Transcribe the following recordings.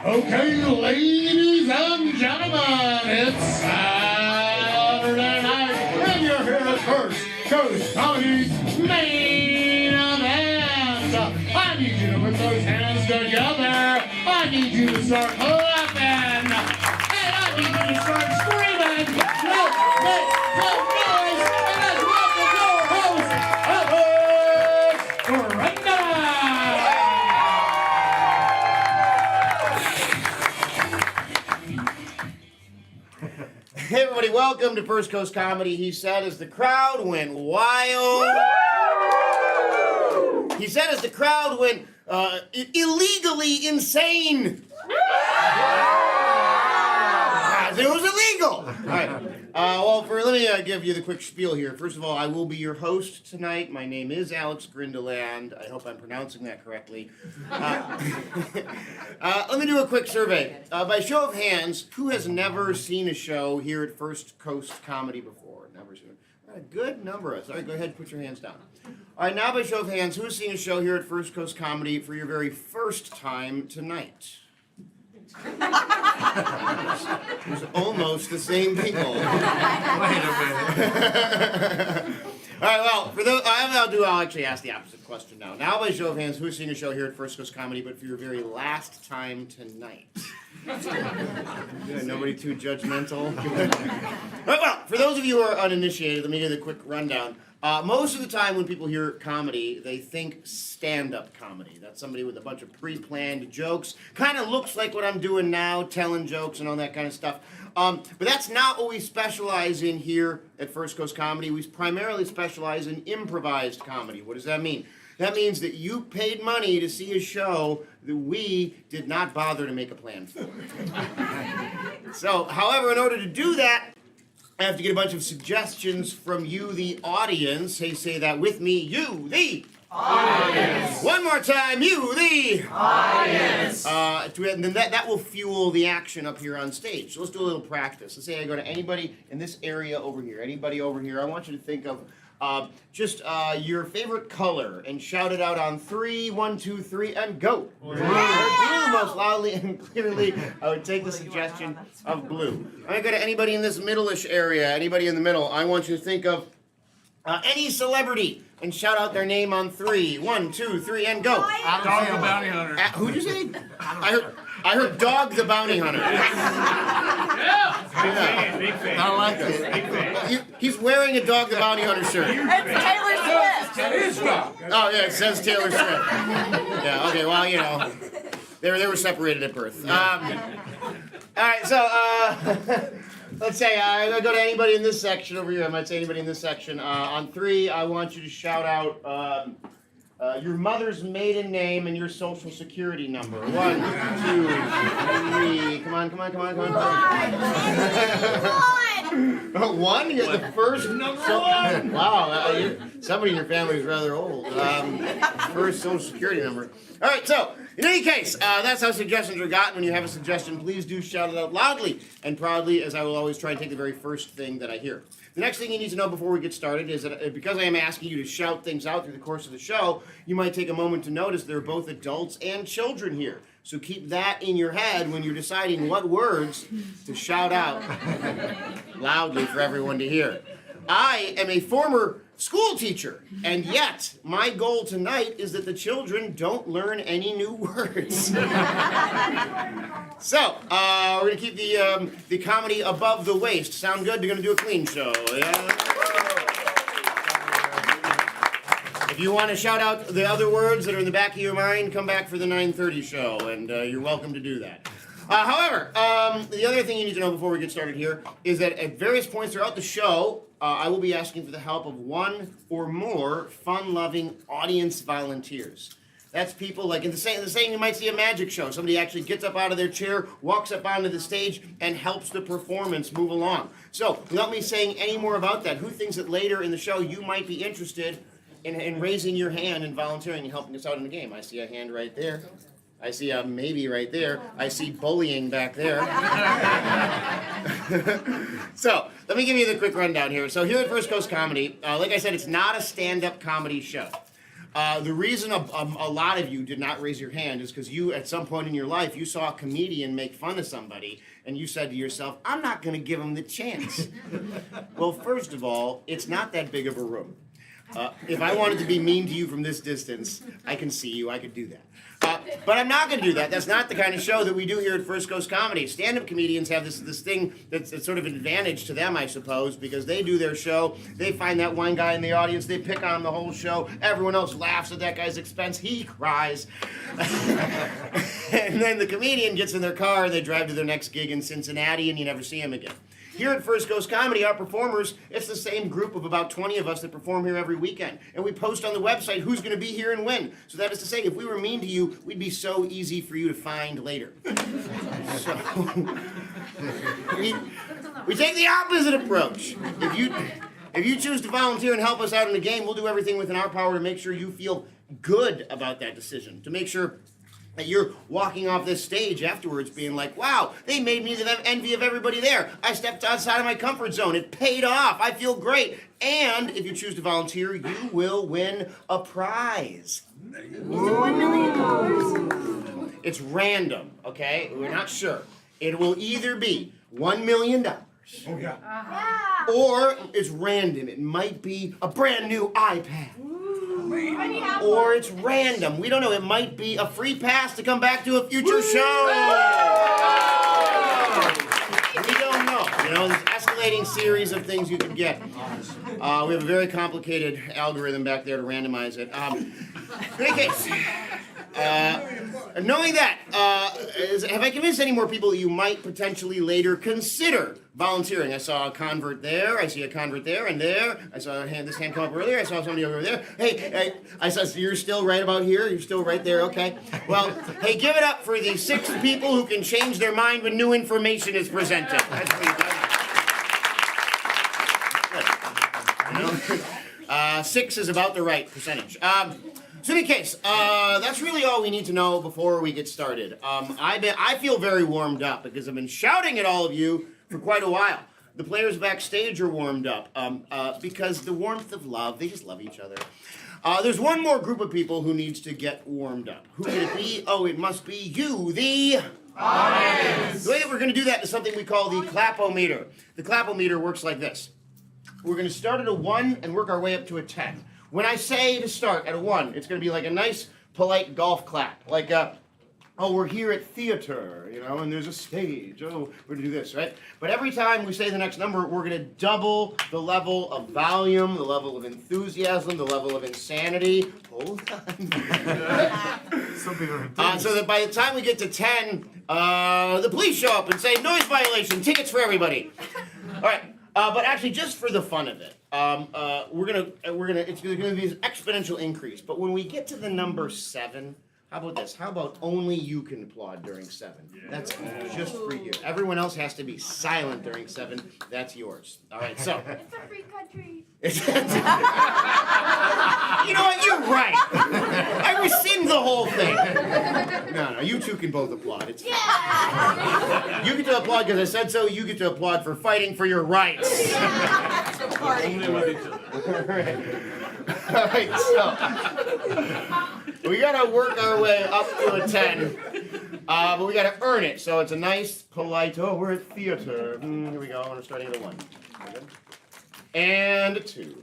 Okay, ladies and gentlemen, it's Saturday night, and you're here at First Coast Comedy's main event. I need you to put those hands together. I need you to start clapping. And I need you to start screaming. Let's make some noise, and let's welcome your host, Alex Brenda. Hey everybody, welcome to First Coast Comedy. He said as the crowd went wild. He said as the crowd went illegally insane. It was illegal. All right. Let me give you the quick spiel here. First of all, I will be your host tonight. My name is Alex Grindeland. I hope I'm pronouncing that correctly. Let me do a quick survey. By show of hands, who has never seen a show here at First Coast Comedy before? Never seen it. All right, good number of us. All right, go ahead and put your hands down. All right, now by show of hands, who has seen a show here at First Coast Comedy for your very first time tonight? It's almost the same people. Wait a minute. All right, well, for those, I'll actually ask the opposite question now. Now, by show of hands, who's seen a show here at First Coast Comedy, but for your very last time tonight? Yeah, nobody too judgmental. All right, well, for those of you who are uninitiated, let me give you the quick rundown. Most of the time when people hear comedy, they think stand-up comedy. That's somebody with a bunch of pre-planned jokes. Kind of looks like what I'm doing now, telling jokes and all that kind of stuff. But that's not what we specialize in here at First Coast Comedy. We primarily specialize in improvised comedy. What does that mean? That means that you paid money to see a show that we did not bother to make a plan for. So, however, in order to do that, I have to get a bunch of suggestions from you, the audience. Hey, say that with me. You, the audience. One more time. You, the audience. And then that will fuel the action up here on stage. So let's do a little practice. Let's say I go to anybody in this area over here. Anybody over here. I want you to think of just your favorite color and shout it out on 3, 1, 2, 3, and go. Blue most loudly and clearly. I would take the suggestion of blue. I go to anybody in this middle-ish area. Anybody in the middle. I want you to think of any celebrity and shout out their name on 3, 1, 2, 3, and go. Dog the Bounty Hunter. Who'd you say? I heard Dog the Bounty Hunter. Yeah. Big fan. I like it. He's wearing a Dog the Bounty Hunter shirt. It's Taylor Swift. It is Dog. Oh, yeah, it says Taylor Swift. Yeah, okay, well, you know, they were separated at birth. All right, so let's say I go to anybody in this section over here. I might say anybody in this section. On 3, I want you to shout out your mother's maiden name and your social security number. 1, 2, 3. Come on. One? You're the first Number 1. Wow, somebody in your family is rather old. First social security number. All right, so in any case, that's how suggestions are gotten. When you have a suggestion, please do shout it out loudly and proudly, as I will always try and take the very first thing that I hear. The next thing you need to know before we get started is that because I am asking you to shout things out through the course of the show, you might take a moment to notice there are both adults and children here. So keep that in your head when you're deciding what words to shout out loudly for everyone to hear. I am a former school teacher, and yet my goal tonight is that the children don't learn any new words. So, we're going to keep the comedy above the waist. Sound good? You're going to do a clean show, yeah? If you want to shout out the other words that are in the back of your mind, come back for the 9:30 show, and you're welcome to do that. However, the other thing you need to know before we get started here is that at various points throughout the show, I will be asking for the help of one or more fun-loving audience volunteers. That's people like in the same you might see a magic show. Somebody actually gets up out of their chair, walks up onto the stage, and helps the performance move along. So, without me saying any more about that, who thinks that later in the show you might be interested in raising your hand and volunteering and helping us out in the game? I see a hand right there. I see a maybe right there. I see bullying back there. So, let me give you the quick rundown here. So here at First Coast Comedy, like I said, it's not a stand-up comedy show. The reason a lot of you did not raise your hand is because you, at some point in your life, you saw a comedian make fun of somebody, and you said to yourself, I'm not going to give him the chance. Well, first of all, it's not that big of a room. If I wanted to be mean to you from this distance, I can see you, I could do that. But I'm not going to do that. That's not the kind of show that we do here at First Coast Comedy. Stand-up comedians have this thing that's sort of an advantage to them, I suppose, because they do their show. They find that one guy in the audience. They pick on him the whole show. Everyone else laughs at that guy's expense. He cries. And then the comedian gets in their car, and they drive to their next gig in Cincinnati, and you never see him again. Here at First Coast Comedy, our performers, it's the same group of about 20 of us that perform here every weekend. And we post on the website who's going to be here and when. So that is to say, if we were mean to you, we'd be so easy for you to find later. So, we take the opposite approach. If you choose to volunteer and help us out in the game, we'll do everything within our power to make sure you feel good about that decision. To make sure that you're walking off this stage afterwards being like, wow, they made me the envy of everybody there. I stepped outside of my comfort zone. It paid off. I feel great. And if you choose to volunteer, you will win a prize. $1 million. It's random, okay? We're not sure. It will either be $1 million. Oh, yeah. Or it's random. It might be a brand new iPad. Or it's random. We don't know. It might be a free pass to come back to a future show. We don't know. You know, there's an escalating series of things you could get. We have a very complicated algorithm back there to randomize it. In any case, knowing that, have I convinced any more people that you might potentially later consider volunteering? I saw a convert there. I see a convert there and there. I saw this hand come up earlier. I saw somebody over there. Hey, I saw, so you're still right about here? You're still right there? Okay. Well, hey, give it up for the 6 people who can change their mind when new information is presented. That's what you know? 6 is about the right percentage. So in any case, that's really all we need to know before we get started. I feel very warmed up because I've been shouting at all of you for quite a while. The players backstage are warmed up because the warmth of love, they just love each other. There's one more group of people who needs to get warmed up. Who could it be? Oh, it must be you, the audience. The way that we're going to do that is something we call the clap-o-meter. The clap-o-meter works like this. We're going to start at a 1 and work our way up to a 10. When I say to start at a 1, it's going to be like a nice, polite golf clap. Like, oh, we're here at theater, you know, and there's a stage. Oh, we're going to do this, right? But every time we say the next number, we're going to double the level of volume, the level of enthusiasm, the level of insanity. Hold on. So that by the time we get to 10, the police show up and say, noise violation, tickets for everybody. All right. But actually, just for the fun of it, it's gonna be an exponential increase. But when we get to the number 7, how about this? How about only you can applaud during 7? That's just for you. Everyone else has to be silent during 7. That's yours. All right. So. It's a free country. You know what? You're right. I rescind the whole thing. No, you two can both applaud. It's fine. You get to applaud because I said so. You get to applaud for fighting for your rights. Only with each other. All right, so we gotta work our way up to a 10, but we gotta earn it. So it's a nice, polite. Oh, we're at theater. Here we go. We're starting at a 1. And a 2.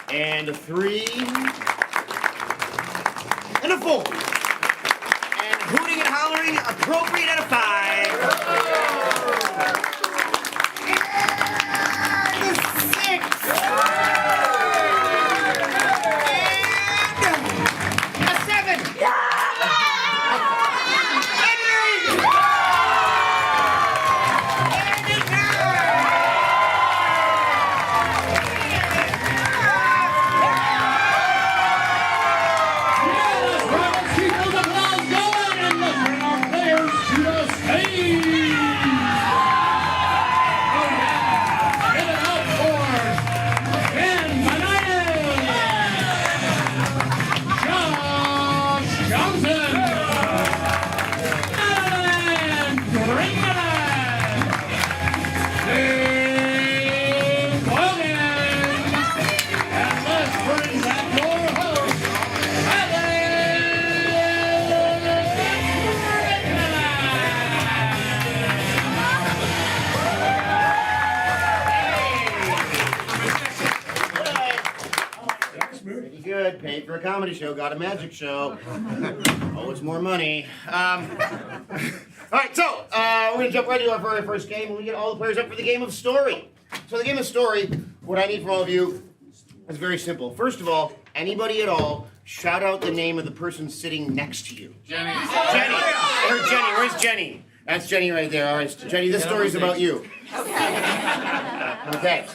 And a 3. And a 4. And hooting and hollering, appropriate at a 5. And a 6. And a 7. Keep those applause going and let's bring our players to the stage. paid for a comedy show, got a magic show. Oh, it's more money. All right, so we're going to jump right into our very first game. We get all the players up for the game of story. So the game of story, what I need from all of you is very simple. First of all, anybody at all, shout out the name of the person sitting next to you. Jenny. Jenny. I heard Jenny. Where's Jenny? That's Jenny right there. All right, Jenny, this story's about you. Okay.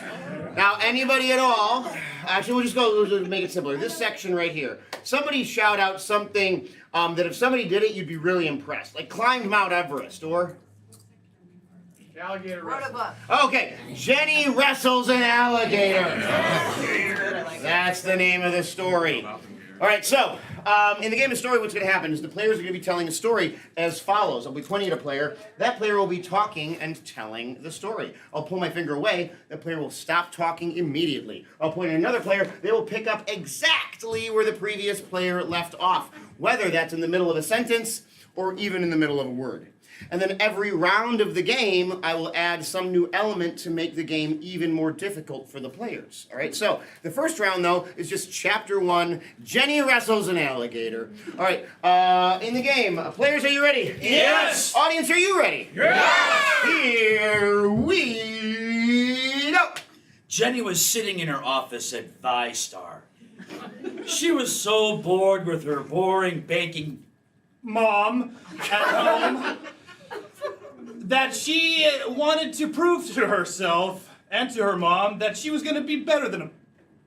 Now, anybody at all, actually, we'll just make it simpler. This section right here. Somebody shout out something that if somebody did it, you'd be really impressed. Like climbed Mount Everest, or? Alligator Wrote a wrestle. book. Okay, Jenny wrestles an alligator. That's the name of the story. All right, so in the game of story, what's going to happen is the players are going to be telling a story as follows. I'll be pointing at a player. That player will be talking and telling the story. I'll pull my finger away. The player will stop talking immediately. I'll point at another player. They will pick up exactly where the previous player left off, whether that's in the middle of a sentence or even in the middle of a word. And then every round of the game, I will add some new element to make the game even more difficult for the players. All right, so the first round, though, is just chapter 1, Jenny wrestles an alligator. All right, in the game, players, are you ready? Yes! Audience, are you ready? Yes! Here we go! Jenny was sitting in her office at ViStar. She was so bored with her boring banking mom at home that she wanted to prove to herself and to her mom that she was going to be better than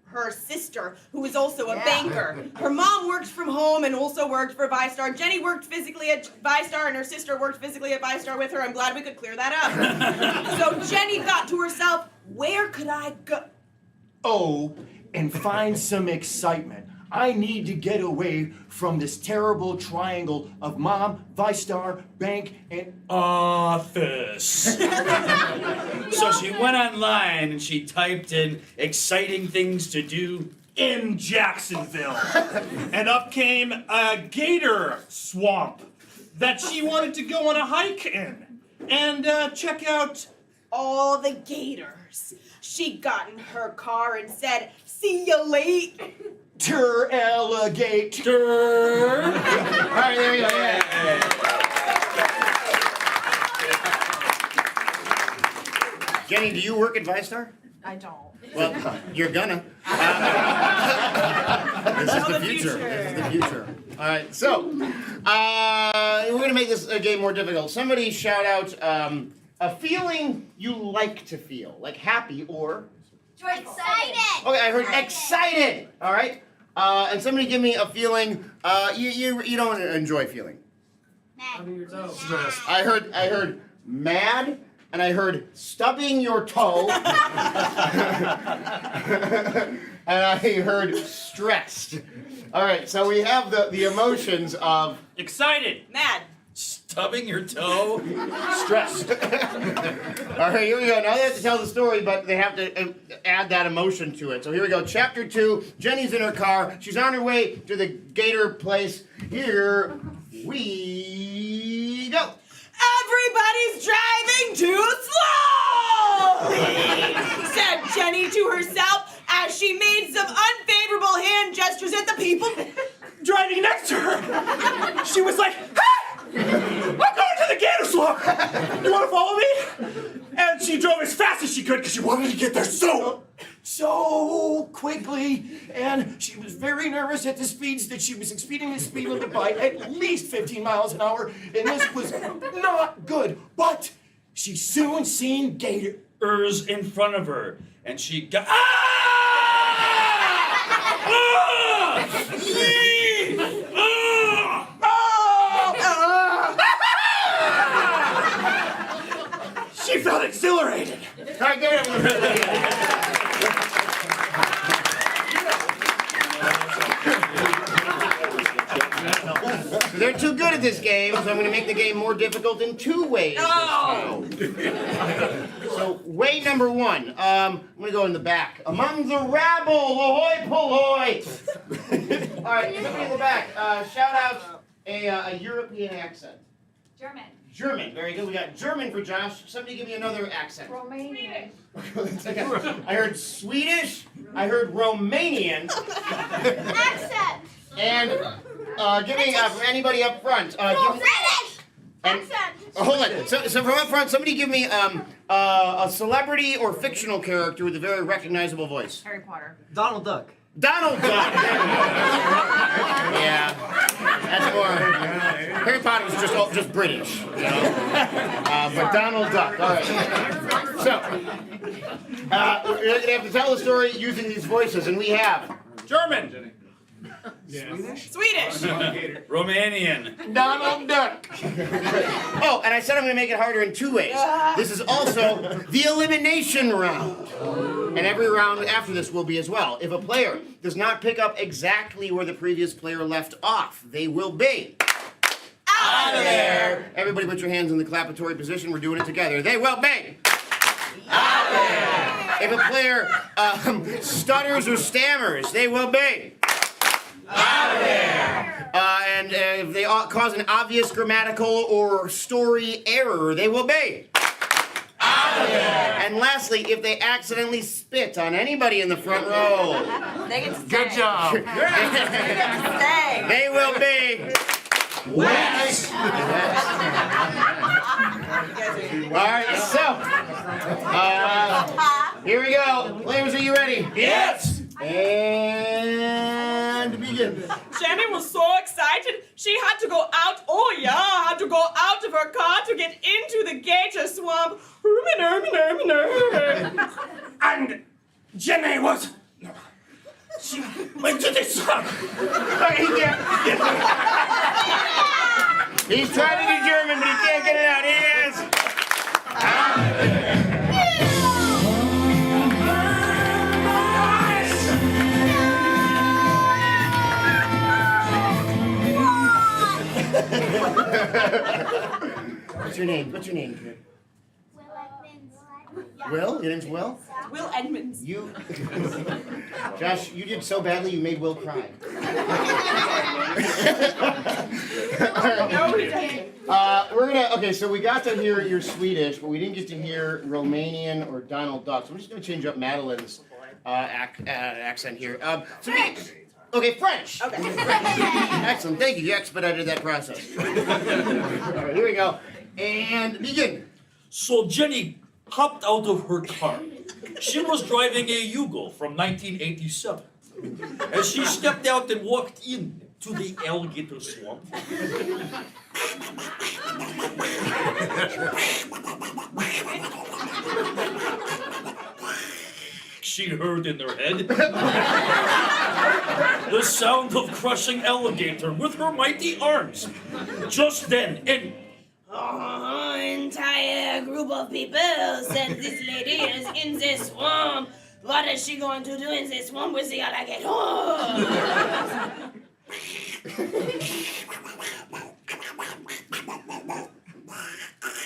her sister, who is also a banker. Her mom worked from home and also worked for ViStar. Jenny worked physically at ViStar, and her sister worked physically at ViStar with her. I'm glad we could clear that up. So Jenny thought to herself, where could I go? Oh, and find some excitement. I need to get away from this terrible triangle of mom, ViStar, bank, and office. So she went online and she typed in exciting things to do in Jacksonville. And up came a gator swamp that she wanted to go on a hike in and check out. All the gators. She got in her car and said, see you later. Alligator. All right, there you go. Yeah. Jenny, do you work at ViStar? I don't. Well, you're gonna. This is the future. This is the future. All right, so we're gonna make this game more difficult. Somebody shout out a feeling you like to feel, like happy or. Excited. Okay, I heard excited. All right, and somebody give me a feeling you don't enjoy feeling. Stress. I heard mad. And I heard stubbing your toe. And I heard stressed. All right, so we have the emotions of excited, Mad. stubbing your toe, stressed. All right, here we go. Now they have to tell the story, but they have to add that emotion to it. So here we go. Chapter 2. Jenny's in her car. She's on her way to the gator place. Here we go. Everybody's driving too slowly, said Jenny to herself as she made some unfavorable hand gestures at the people Driving next to her. She was like, hey! I'm going to the gator swamp. You want to follow me? And she drove as fast as she could because she wanted to get there so quickly. And she was very nervous at the speeds that she was exceeding the speed limit by at least 15 miles an hour. And this was not good. But she soon seen gators in front of her, and she got She felt exhilarated. All right, give it up for the They're too good at this game, so I'm going to make the game more difficult in 2 ways. No. So, way number 1. I'm going to go in the back. Among the rabble, ahoy polloi! All right, somebody in the back, shout out a European accent. German. German. Very good. We got German for Josh. Somebody give me another accent. Romanian. I heard Swedish. I heard Romanian. Accent. And give me for anybody up front. Give me, British. and, Accent. hold on. So from up front, somebody give me a celebrity or fictional character with a very recognizable voice. Harry Potter. Donald Duck. Donald Duck. Yeah, that's more. Harry Potter was just British, you know. But Donald Duck. All right. So we're gonna have to tell the story using these voices, and we have German. Swedish. Romanian. Donald Duck. Oh, and I said I'm going to make it harder in 2 ways. This is also the elimination round. And every round after this will be as well. If a player does not pick up exactly where the previous player left off, they will be out of there. Everybody put your hands in the clappatory position. We're doing it together. They will be out of there. If a player stutters or stammers, they will be out of there. And if they cause an obvious grammatical or story error, they will be out of there. And lastly, if they accidentally spit on anybody in the front row, They get to stay. good job. They get to stay. They will be wet. All right, so here we go. Players, are you ready? Yes. And begin. Jenny was so excited, she had to go out, had to go out of her car to get into the gator swamp. And Jenny was. She went to the swamp. He's trying to do German, but he can't get it out. He is. What's your name? What's your name, kid? Will? Your name's Will? Will Edmonds. You, Josh, you did so badly you made Will cry. No, he didn't. Okay, so we got to hear your Swedish, but we didn't get to hear Romanian or Donald Duck. So we're just going to change up Madeline's accent here. Okay, French. Okay. Excellent, thank you. You expedited that process. All right, here we go. And begin. So Jenny hopped out of her car. She was driving a Yugo from 1987. As she stepped out and walked in to the alligator swamp, she heard in her head the sound of crushing alligator with her mighty arms. Just then, an entire group of people said this lady is in this swamp. What is she going to do in this swamp with the alligator?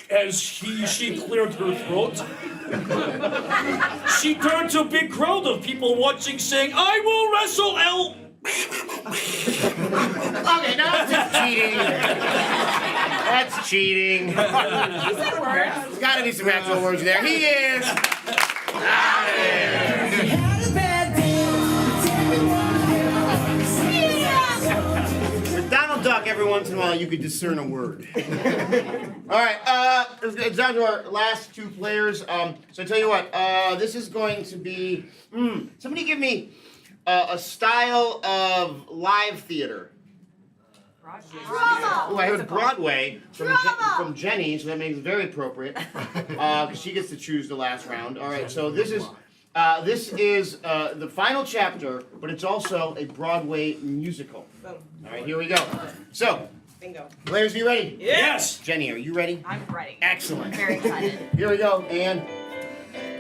As she cleared her throat, she turned to a big crowd of people watching, saying, "I will wrestle Okay, now that's cheating. That's cheating. He said words. There's got to be some actual words there. He is out of there. With Donald Duck, every once in a while, you could discern a word. All right, it's down to our last two players. So I tell you what, this is going to be. Somebody give me a style of live theater. Oh, I heard Broadway from Jenny, so that makes it very appropriate because she gets to choose the last round. All right, so this is the final chapter, but it's also a Broadway musical. All right, here we go. So, Bingo. players, are you ready? Yes! Jenny, are you ready? I'm ready. Excellent. Very excited. Here we go, and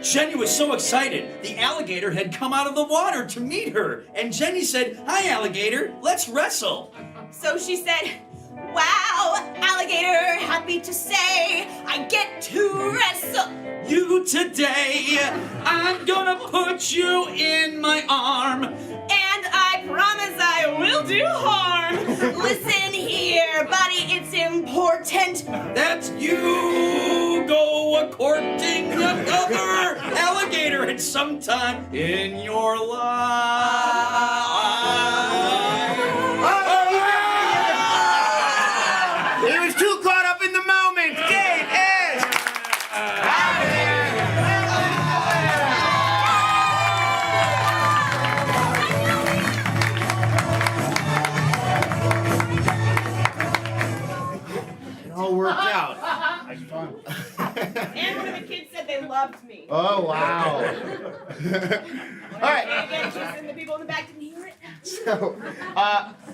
Jenny was so excited, the alligator had come out of the water to meet her. And Jenny said, "Hi, alligator, let's wrestle." So she said, "Wow, alligator, happy to say I get to wrestle You today, I'm gonna put you in my arm. and I promise I will do harm. Listen here, buddy, it's important. important. That's you go a-courting another alligator at some time in your life. He was too caught up in the moment. Dave is out of there. It all worked out. And one of the kids said they loved me. Oh, wow. All right. Again, and the people in the back didn't hear it. So,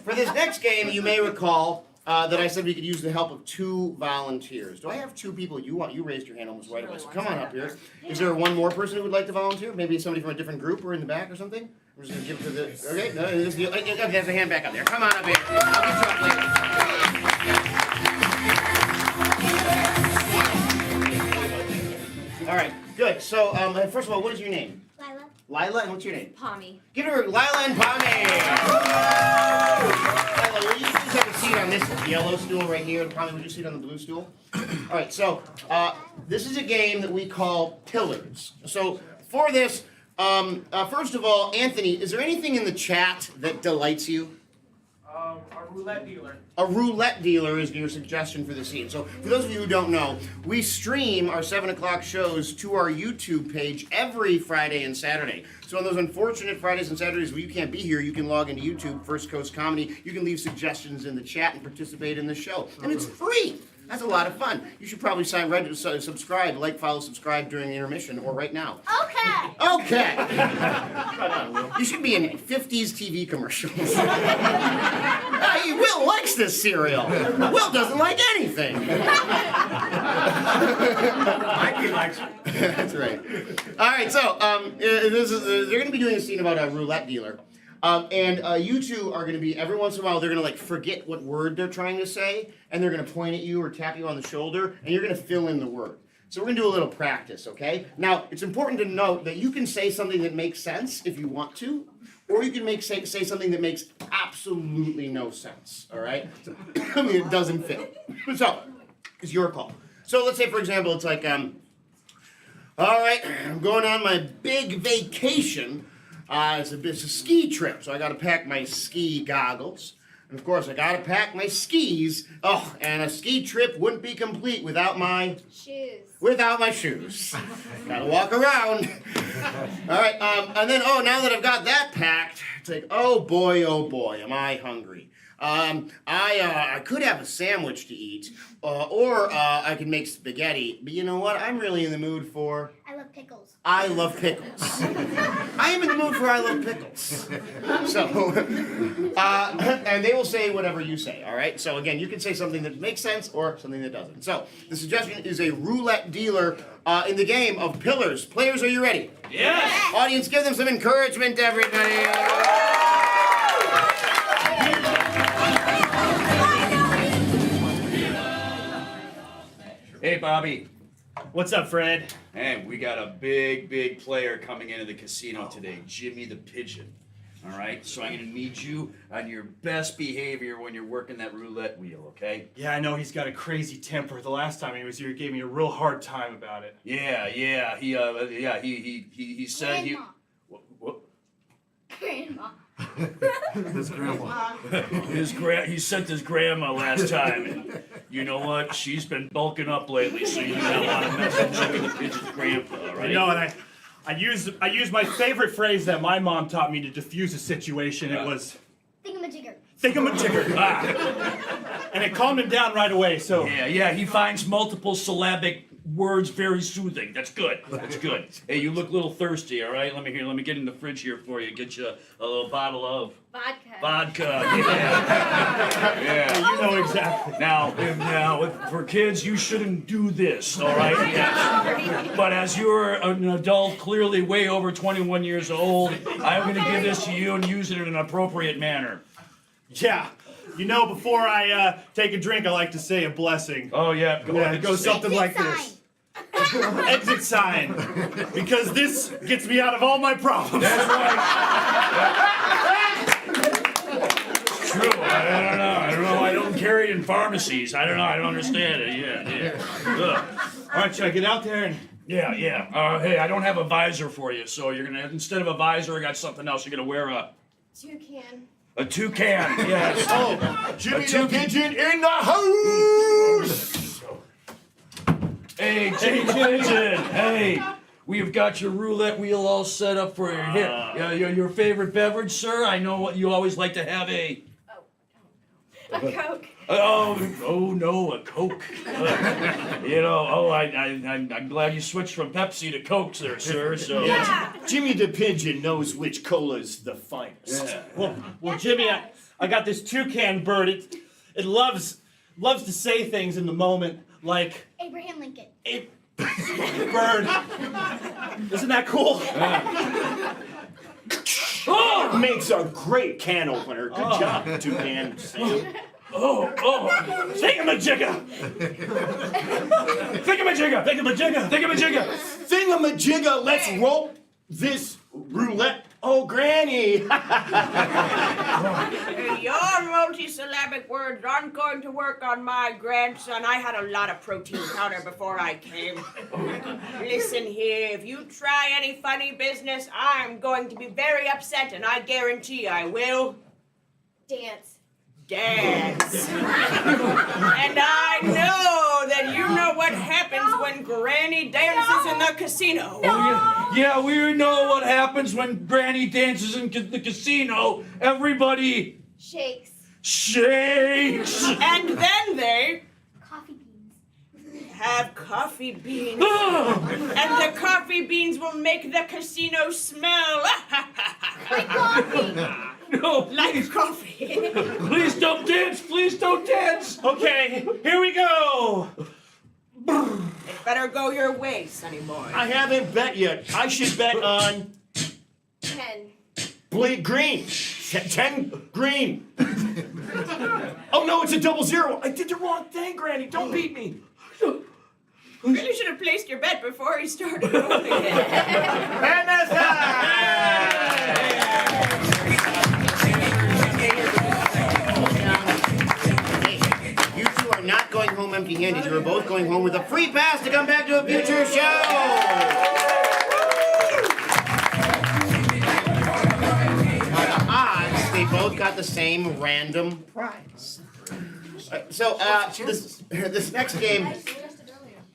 for this next game, you may recall that I said we could use the help of 2 volunteers. Do I have 2 people? You raised your hand almost right away, so come on up here. Is there one more person who would like to volunteer? Maybe somebody from a different group or in the back or something? I'm just going to give it to the... Okay, no, there's a hand back up there. Come on up here. I'll get you up later. All right, good. So, first of all, what is your name? Lila. Lila, and what's your name? Pommy. Give her Lila and Pommy. Lila, will you please have a seat on this yellow stool right here? And Pommy, would you sit on the blue stool? All right, so this is a game that we call Pillars. So for this, first of all, Anthony, is there anything in the chat that delights you? A roulette dealer. A roulette dealer is your suggestion for the scene. So for those of you who don't know, we stream our 7 o'clock shows to our YouTube page every Friday and Saturday. So on those unfortunate Fridays and Saturdays where you can't be here, you can log into YouTube, First Coast Comedy. You can leave suggestions in the chat and participate in the show. And it's free. That's a lot of fun. You should probably subscribe, follow, subscribe during the intermission or right now. Okay. Okay. You should be in 50s TV commercials. Will likes this cereal. Will doesn't like anything. Mikey likes it. That's right. All right, so they're going to be doing a scene about a roulette dealer. And you two are going to be, every once in a while, they're going to forget what word they're trying to say, and they're going to point at you or tap you on the shoulder, and you're going to fill in the word. So we're going to do a little practice, okay? Now, it's important to note that you can say something that makes sense if you want to, or you can say something that makes absolutely no sense, all right? I mean, it doesn't fit. So, it's your call. So let's say, for example, it's like, all right, I'm going on my big vacation. It's a ski trip, so I got to pack my ski goggles. And of course, I got to pack my skis. Oh, and a ski trip wouldn't be complete without my... Shoes. Without my shoes. Gotta walk around. All right, and then, now that I've got that packed, it's like, oh boy, am I hungry. I could have a sandwich to eat, or I could make spaghetti. But you know what? I'm really in the mood for... I love pickles. I love pickles. I am in the mood for I love pickles. So, and they will say whatever you say, all right? So again, you can say something that makes sense or something that doesn't. So, the suggestion is a roulette dealer in the game of Pillars. Players, are you ready? Yes. Audience, give them some encouragement, everybody. Hey, Bobby. What's up, Fred? Hey, we got a big player coming into the casino today, Jimmy the Pigeon. All right, so I'm gonna need you on your best behavior when you're working that roulette wheel, okay? Yeah, I know he's got a crazy temper. The last time he was here, he gave me a real hard time about it. Yeah. He said he. What? Grandma. His grandma. He sent his grandma last time, and you know what? She's been bulking up lately, so you do not want to mess with Jimmy the Pigeon's grandpa, all right? No, and I used my favorite phrase that my mom taught me to diffuse a situation. It was Thingamajigger. thingamajigger. And it calmed him down right away, so... Yeah, he finds multiple syllabic words very soothing. That's good. That's good. Hey, you look a little thirsty, all right? Let me get in the fridge here for you. Get you a little bottle of vodka. Yeah. You know exactly. Now, for kids, you shouldn't do this, all right? Yes. But as you're an adult, clearly way over 21 years old, I'm going to give this to you and use it in an appropriate manner. Yeah. You know, before I take a drink, I like to say a blessing. Oh, yeah. Go ahead. It goes something like this. Exit sign. Because this gets me out of all my problems. That's right. It's true. I don't know. I don't carried in pharmacies. I don't know. I don't understand it. Yeah. Ugh. All right, should I get out there and... Yeah. Hey, I don't have a visor for you, so you're gonna, instead of a visor, I got something else. You're gonna wear a toucan. Yes. Oh, Jimmy the Pigeon in the house! Hey, Jimmy Pigeon. Hey, we've got your roulette wheel all set up for your hit. Your favorite beverage, sir? I know what you always like to have a Coke. Oh no, a Coke. I'm glad you switched from Pepsi to Coke there, sir. So Jimmy the Pigeon knows which cola's the finest. Yeah. Well, Jimmy, I got this toucan bird. It loves to say things in the moment, like Abraham Lincoln. bird. Isn't that cool? Oh, makes a great can opener. Good job, toucan. Oh, thingamajigga! Thingamajigga! Thingamajigga, let's roll this roulette. Oh, Granny! Your multi-syllabic words aren't going to work on my grandson. I had a lot of protein powder before I came. Listen here, if you try any funny business, I'm going to be very upset, and I guarantee I will Dance. dance. And I know that you know what happens when Granny dances in the casino. Yeah, we know what happens when Granny dances in the casino. Everybody Shakes. shakes. And then they Coffee beans. have coffee beans. Oh, And the coffee beans will make the casino smell Like coffee. no, like coffee. please don't dance. Please don't dance. Okay, here we go. It better go your way, Sonny boy. I haven't bet yet. I should bet on 10. Blade Green. 10 green. Oh no, it's a 00. I did the wrong thing, Granny. Don't beat me. Really should have placed your bet before he started rolling it. You two are not going home empty-handed. You are both going home with a free pass to come back to a future show. Odds, they both got the same random prize. This next game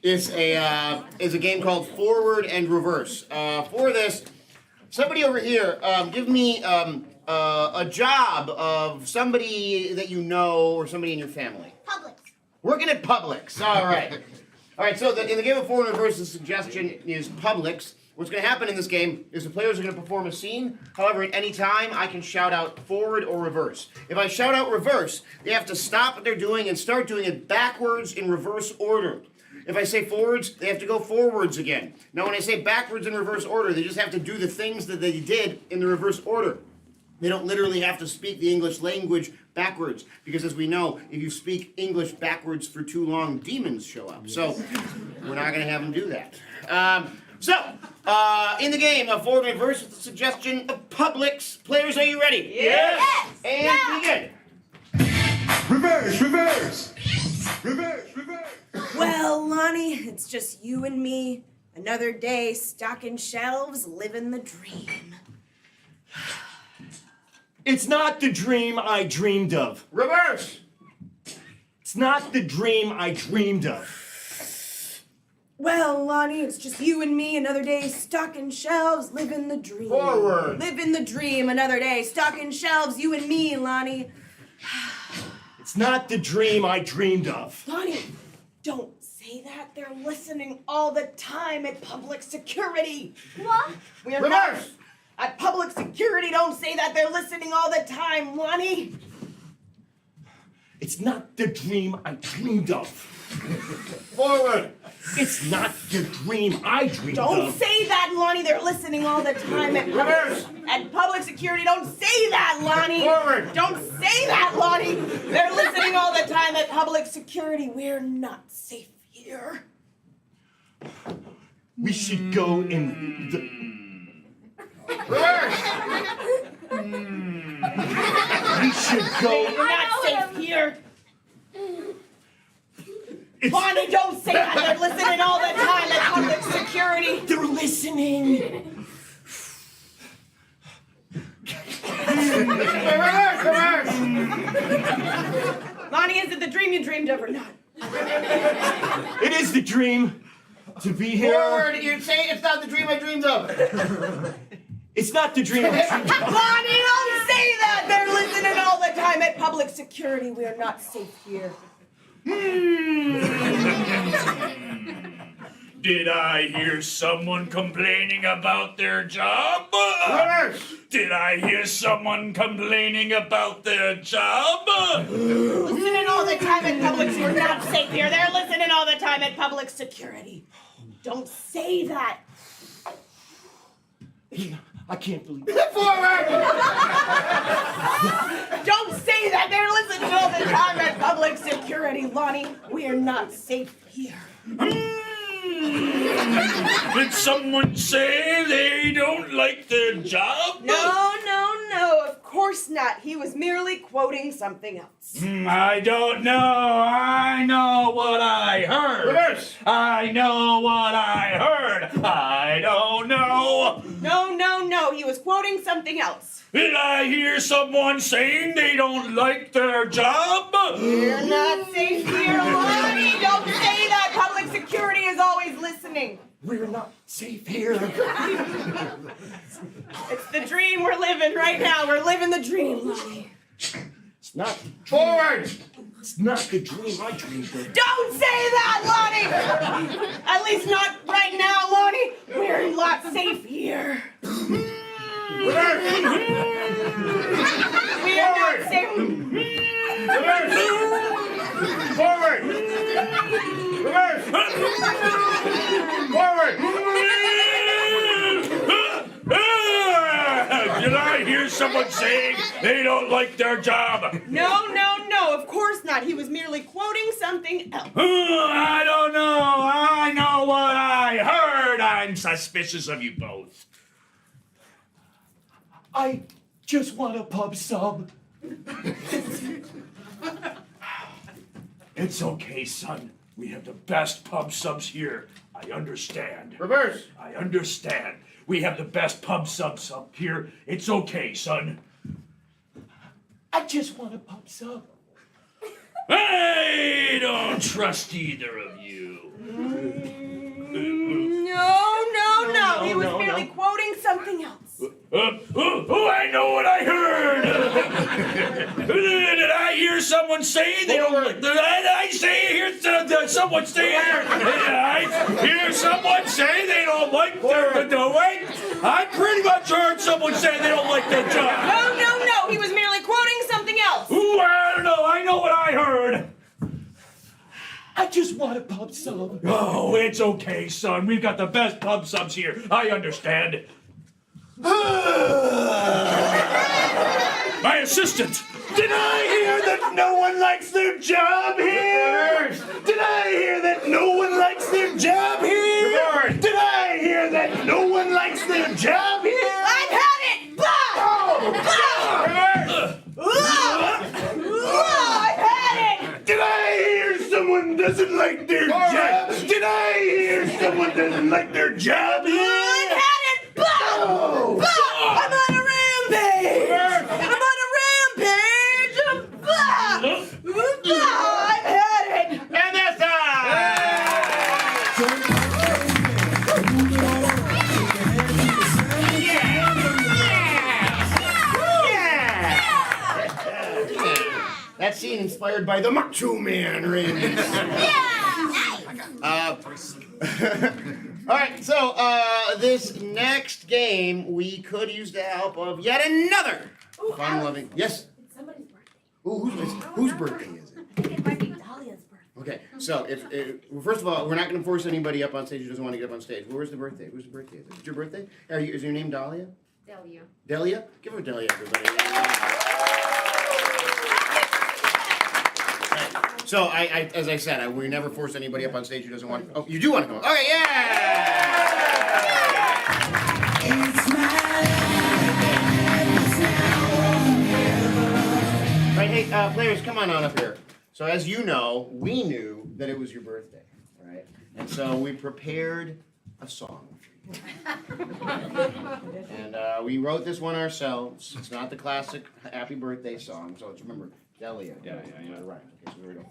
is a game called Forward and Reverse. For this, somebody over here, give me a job of somebody that you know or somebody in your family. Publix. Working at Publix. All right. All right. So in the game of Forward and Reverse, the suggestion is Publix. What's going to happen in this game is the players are going to perform a scene. However, at any time, I can shout out forward or reverse. If I shout out reverse, they have to stop what they're doing and start doing it backwards in reverse order. If I say forwards, they have to go forwards again. Now, when I say backwards in reverse order, they just have to do the things that they did in the reverse order. They don't literally have to speak the English language backwards, because as we know, if you speak English backwards for too long, demons show up. So we're not going to have them do that. In the game of Forward and Reverse, with the suggestion of Publix, players, are you ready? Yes. And begin. Reverse, reverse. Reverse, reverse. Well, Lonnie, it's just you and me. Another day stocking shelves, living the dream. It's not the dream I dreamed of. Reverse. It's not the dream I dreamed of. Well, Lonnie, it's just you and me. Another day stocking shelves, living the dream. Forward. Living the dream. Another day stocking shelves, you and me, Lonnie. It's not the dream I dreamed of. Lonnie, don't say that. They're listening all the time at public security. What? We're Reverse. not at public security. Don't say that. They're listening all the time, Lonnie. It's not the dream I dreamed of. Forward. It's not the dream I dreamed Don't of. say that, Lonnie. They're listening all the time Reverse. at public security. Don't say that, Lonnie. Forward. Don't say that, Lonnie. They're listening all the time at public security. We're not safe here. We should go in the... Reverse. We should go... We're not safe here. Bonnie, don't say that. They're listening all the time at public security. They're listening. Bonnie, is it the dream you dreamed of or not? It is the dream to be here. Forward, you say it's not the dream I dreamed of. It's not the dream I dreamed of. Bonnie, don't say that. They're listening all the time at public security. We are not safe here. Did I hear someone complaining about their job? Did I hear someone complaining about their job? Listening all the time at public security. We're not safe here. They're listening all the time at public security. Don't say that. I can't believe it. Don't say that. They're listening all the time at public security, Lonnie. We are not safe here. Did someone say they don't like their job? No, of course not. He was merely quoting something else. I don't know. I know what I heard. Reverse. I know what I heard. I don't know. No, he was quoting something else. Did I hear someone saying they don't like their job? We're not safe here, Lonnie. Don't say that. Public security is always listening. We're not safe here. It's the dream we're living right now. We're living the dream, Lonnie. It's not. Forward. It's not the dream I dreamed of. Don't say that, Lonnie! At least not right now, Lonnie. We're not safe here. We are not safe. Forward. Reverse. Forward. Did I hear someone saying they don't like their job? No, of course not. He was merely quoting something else. I don't know. I know what I heard. I'm suspicious of you both. I just want a pub sub. It's okay, son. We have the best pub subs here. I understand. Reverse. I understand. We have the best pub subs up here. It's okay, son. I just want a pub sub. I don't trust either of you. No. He was merely quoting something else. I know what I heard. Did I hear someone say they don't like? Did I hear someone say? I hear someone say they don't like their wait. I pretty much heard someone say they don't like their job. No. He was merely quoting something else. I don't know. I know what I heard. I just want a pub sub. Oh, it's okay, son. We've got the best pub subs here. I understand. My assistant. Did I hear that no one likes their job here? Did I hear that no one likes their job here? Did I hear that no one likes their job here? I've had it. I've had it. Did I hear someone doesn't like their job? Did I hear someone doesn't like their job here? I've had it. I'm on a rampage. I've had it. And that's That scene inspired by the Macho Man Randy. All right, so this next game we could use the help of yet another fun-loving. Yes. It's somebody's birthday. Ooh, whose birthday is it? It might be Dahlia's birthday. Okay, so if well, first of all, we're not going to force anybody up on stage who doesn't want to get up on stage. Where's the birthday? Whose birthday is it? It's your birthday? Is your name Dahlia? Delia. Delia? Give her Delia, everybody. So I as I said, we never force anybody up on stage who doesn't want. Oh, you do want to come? Okay, yeah. Right, hey, players, come on up here. So as you know, we knew that it was your birthday, all right? And so we prepared a song for you. And we wrote this one ourselves. It's not the classic happy birthday song, so it's, remember, Delia. Yeah. Right. Okay, so here we go.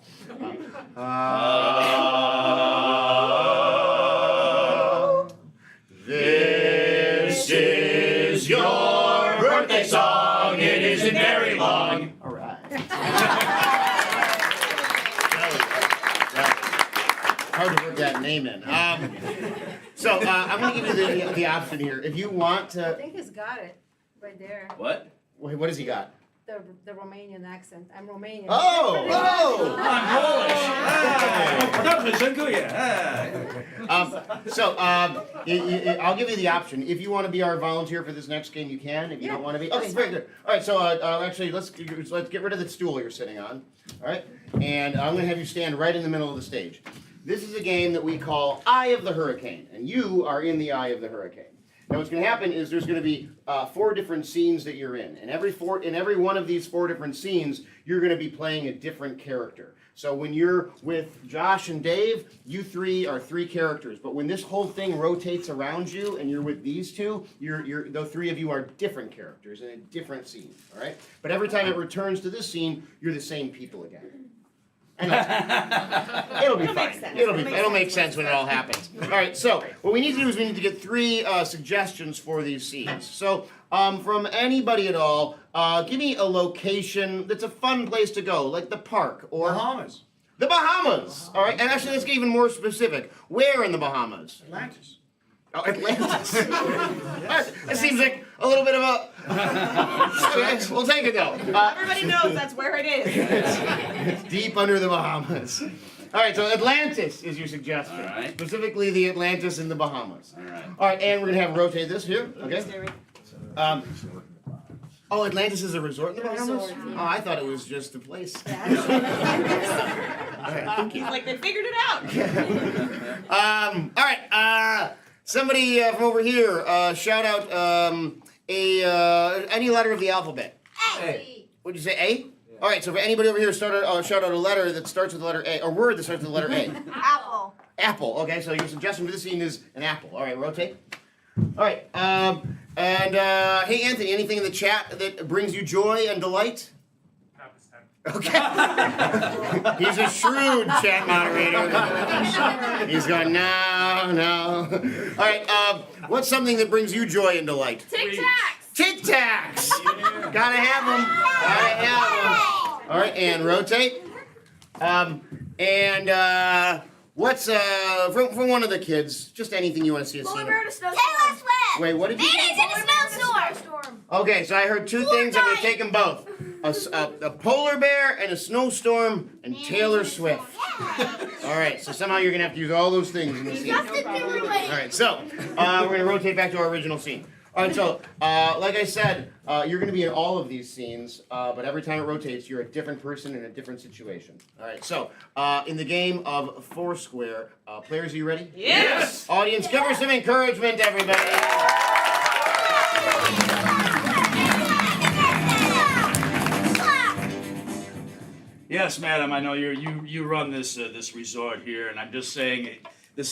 This is your birthday song. It isn't very long. All right. Hard to work that name in. So I'm going to give you the option here. If you want I to. think he's got it right there. What? Wait, what has he got? The Romanian accent. I'm Romanian. Oh! I'm Polish. I'll give you the option. If you want to be our volunteer for this next game, you can. If you don't want to be, okay, very good. All right, so actually, let's get rid of the stool you're sitting on. All right, and I'm going to have you stand right in the middle of the stage. This is a game that we call Eye of the Hurricane, and you are in the eye of the hurricane. Now, what's going to happen is there's going to be 4 different scenes that you're in, and every one of these 4 different scenes, you're going to be playing a different character. So when you're with Josh and Dave, you 3 are 3 characters. But when this whole thing rotates around you, and you're with these 2, the 3 of you are different characters in a different scene. All right. But every time it returns to this scene, you're the same people again. It'll be fine. It'll make sense when it all happens. All right, so what we need to do is we need to get 3 suggestions for these scenes. So from anybody at all, give me a location that's a fun place to go, like the park or Bahamas. The Bahamas. All right, and actually let's get even more specific. Where in the Bahamas? Atlantis. Oh, Atlantis. That seems like a little bit of a. Okay, we'll take it though. Everybody knows that's where it is. It's deep under the Bahamas. All right, so Atlantis is your suggestion. All right. Specifically, the Atlantis in the Bahamas. All right. All right, and we're gonna have rotate this here. Okay. Oh, Atlantis is a resort in the Bahamas? Resort, yeah. Oh, I thought it was just a place. All right, thank you. Like they figured it out. All right. Somebody from over here, shout out any letter of the alphabet. A. What'd you say? A? Yeah. All right. So for anybody over here, shout out a letter that starts with the letter A, or word that starts with the letter A. Apple. Apple. Okay. So your suggestion for this scene is an apple. All right. Rotate. All right. Hey, Anthony, anything in the chat that brings you joy and delight? Okay. He's a shrewd chat moderator. He's going, no. All right, what's something that brings you joy and delight? Tic Tacs. Tic Tacs. Gotta have them. All right, and rotate. What's from one of the kids? Just anything you want to see a scene of. Taylor Swift. Wait, what did you? Mayonnaise in a snowstorm. Okay, so I heard 2 things. I'm gonna take them both. A polar bear and a snowstorm and Taylor Swift. All right, so somehow you're gonna have to use all those things in the scene. All right, so we're gonna rotate back to our original scene. All right, so like I said, you're gonna be in all of these scenes, but every time it rotates, you're a different person in a different situation. All right, so in the game of Foursquare, players, are you ready? Yes. Audience, give her some encouragement, everybody. Yes, madam. I know you run this this resort here, and I'm just saying,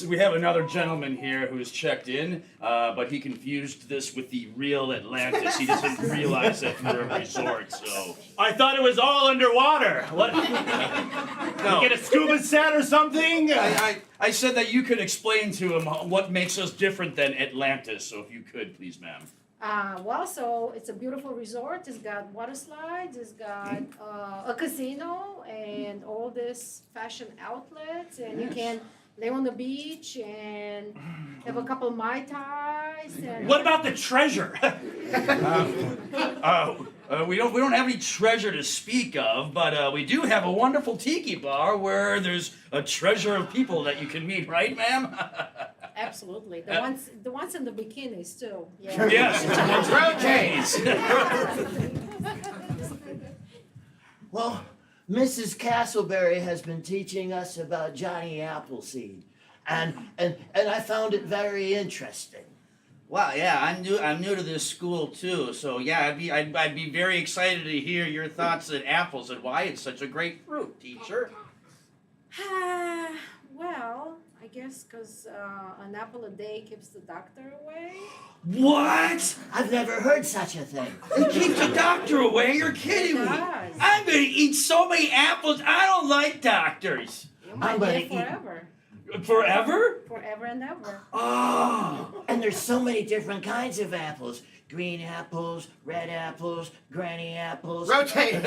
we have another gentleman here who has checked in, but he confused this with the real Atlantis. He just didn't realize that we're a resort. So I thought it was all underwater. What? No. Get a scuba set or something? I said that you could explain to him what makes us different than Atlantis. So if you could, please, ma'am. So it's a beautiful resort. It's got water slides. It's got a casino and all this fashion outlets, and you can lay on the beach and have a couple of Mai Tais. And What about the treasure? We don't have any treasure to speak of, but we do have a wonderful tiki bar where there's a treasure of people that you can meet, right, ma'am? Absolutely, the ones in the bikinis too. Yeah. Yes, rotates. Well, Mrs. Castleberry has been teaching us about Johnny Appleseed, and I found it very interesting. Wow, yeah, I'm new to this school too, so yeah, I'd be very excited to hear your thoughts on apples and why it's such a great fruit, teacher. Well, I guess because an apple a day keeps the doctor away. What? I've never heard such a thing. It keeps the doctor away? You're kidding me. It does. I'm gonna eat so many apples. I don't like doctors. You might gonna live eat- forever. Forever? Forever and ever. Oh. And there's so many different kinds of apples. Green apples, red apples, granny apples. Rotate. All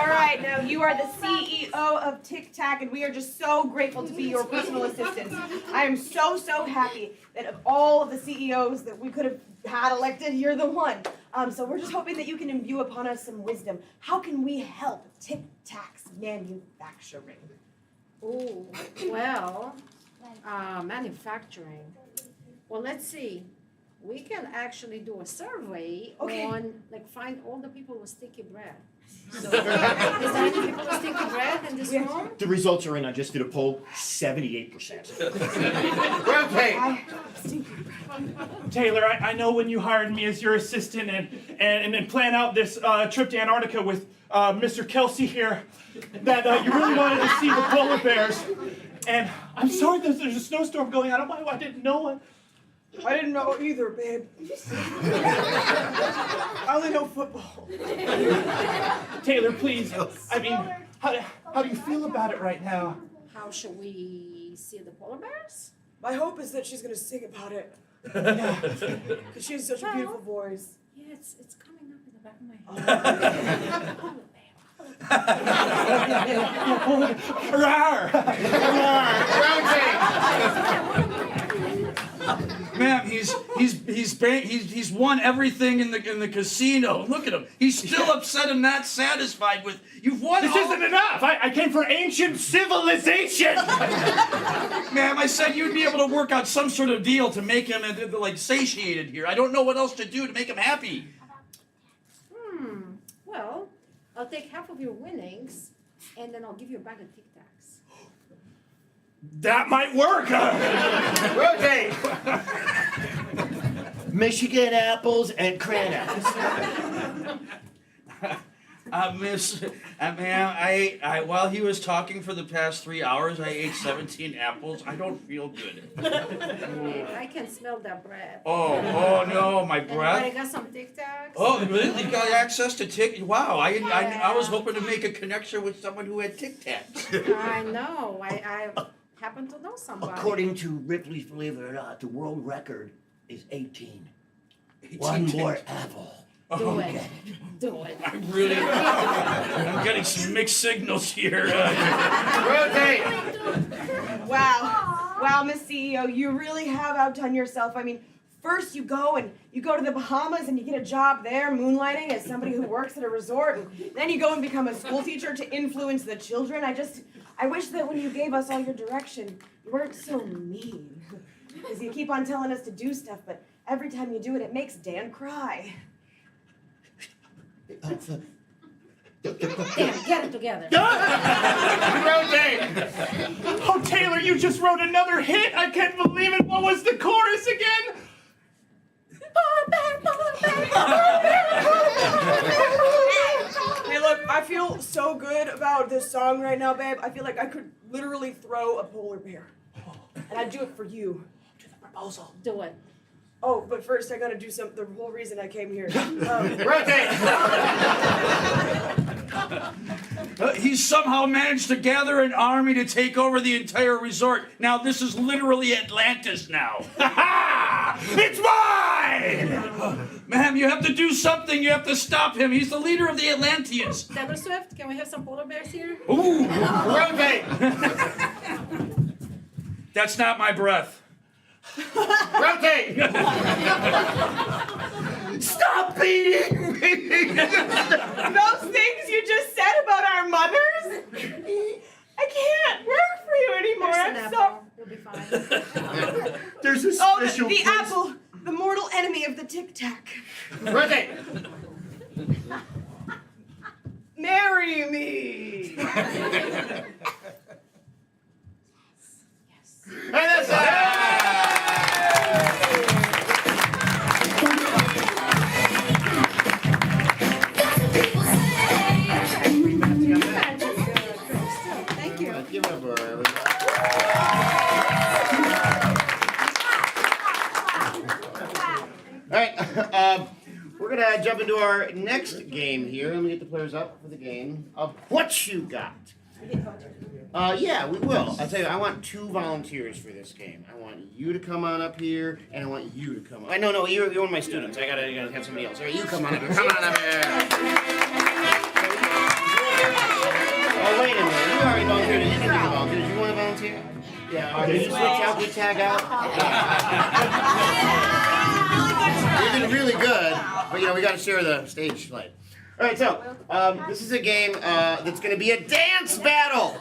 right, now you are the CEO of Tic Tac, and we are just so grateful to be your personal assistants. I am so happy that of all of the CEOs that we could have had elected, you're the one. So we're just hoping that you can imbue upon us some wisdom. How can we help Tic Tac's manufacturing? Oh, well, manufacturing. Well, let's see. We can actually do a survey on, like, find all the people with sticky bread. So, is there any people with sticky bread in this room? The results are in. I just did a poll. 78%. Rotate. Taylor, I know when you hired me as your assistant and plan out this trip to Antarctica with Mr. Kelsey here, that you really wanted to see the polar bears. And I'm sorry there's a snowstorm going on. I didn't know it. I didn't know either, babe. I only know football. Taylor, please. I mean, how do you feel about it right now? How should we see the polar bears? My hope is that she's gonna sing about it. Because she has such a beautiful voice. Yeah, it's coming up in the back of my head. Ma'am, he's won everything in the casino. Look at him. He's still upset and not satisfied with. You've won. This isn't enough. I came for ancient civilization. Ma'am, I said you'd be able to work out some sort of deal to make him like satiated here. I don't know what else to do to make him happy. Well, I'll take half of your winnings, and then I'll give you a bag of Tic Tacs. That might work. Rotate. Michigan apples and cran apples. Ma'am, while he was talking for the past 3 hours, I ate 17 apples. I don't feel good. I can smell that bread. Oh no, my Anybody breath. got some Tic Tacs? Oh, really? You got access to Tic? Wow, I was hoping to make a connection with someone who had Tic Tacs. I know. I happen to know somebody. According to Ripley's Believe It or Not, the world record is 18. One more apple. Do it. Do it. I'm getting some mixed signals here. Rotate. Wow, Miss CEO, you really have outdone yourself. I mean, first you go to the Bahamas and you get a job there moonlighting as somebody who works at a resort, and then you go and become a school teacher to influence the children. I wish that when you gave us all your direction, you weren't so mean. Because you keep on telling us to do stuff, but every time you do it, it makes Dan cry. Damn, get it together. Rotate. Oh, Taylor, you just wrote another hit. I can't believe it. What was the chorus again? Hey, look, I feel so good about this song right now, babe. I feel like I could literally throw a polar bear. And I'd do it for you. Do the proposal. Do it. Oh, but first I gotta do the whole reason I came here. Rotate. He's somehow managed to gather an army to take over the entire resort. Now this is literally Atlantis now. It's mine! Ma'am, you have to do something. You have to stop him. He's the leader of the Atlanteans. Taylor Swift, can we have some polar bears here? Ooh, Rotate. that's not my breath. Rotate. Stop beating me! Those things you just said about our mothers? I can't work for you anymore. Here's an I'm apple. You'll be fine. There's a Oh, special the place. apple, the mortal enemy of the Tic Tac. Rotate. Marry me. And that's Thank right, we're gonna jump into our next game here. Let me get the players up for the game of What You Got. Yeah, we will. I'll tell you, I want 2 volunteers for this game. I want you to come on up here, and I want you to come on. No, you're one of my students. I gotta have somebody else. All right, you come on up here. Come on up here. Oh, wait a minute. You already volunteered. You didn't volunteer. Did you want to volunteer? Yeah. All right, can you switch out? We tag out. You did really good, but we got to share the stage light. All right, so this is a game that's going to be a dance battle.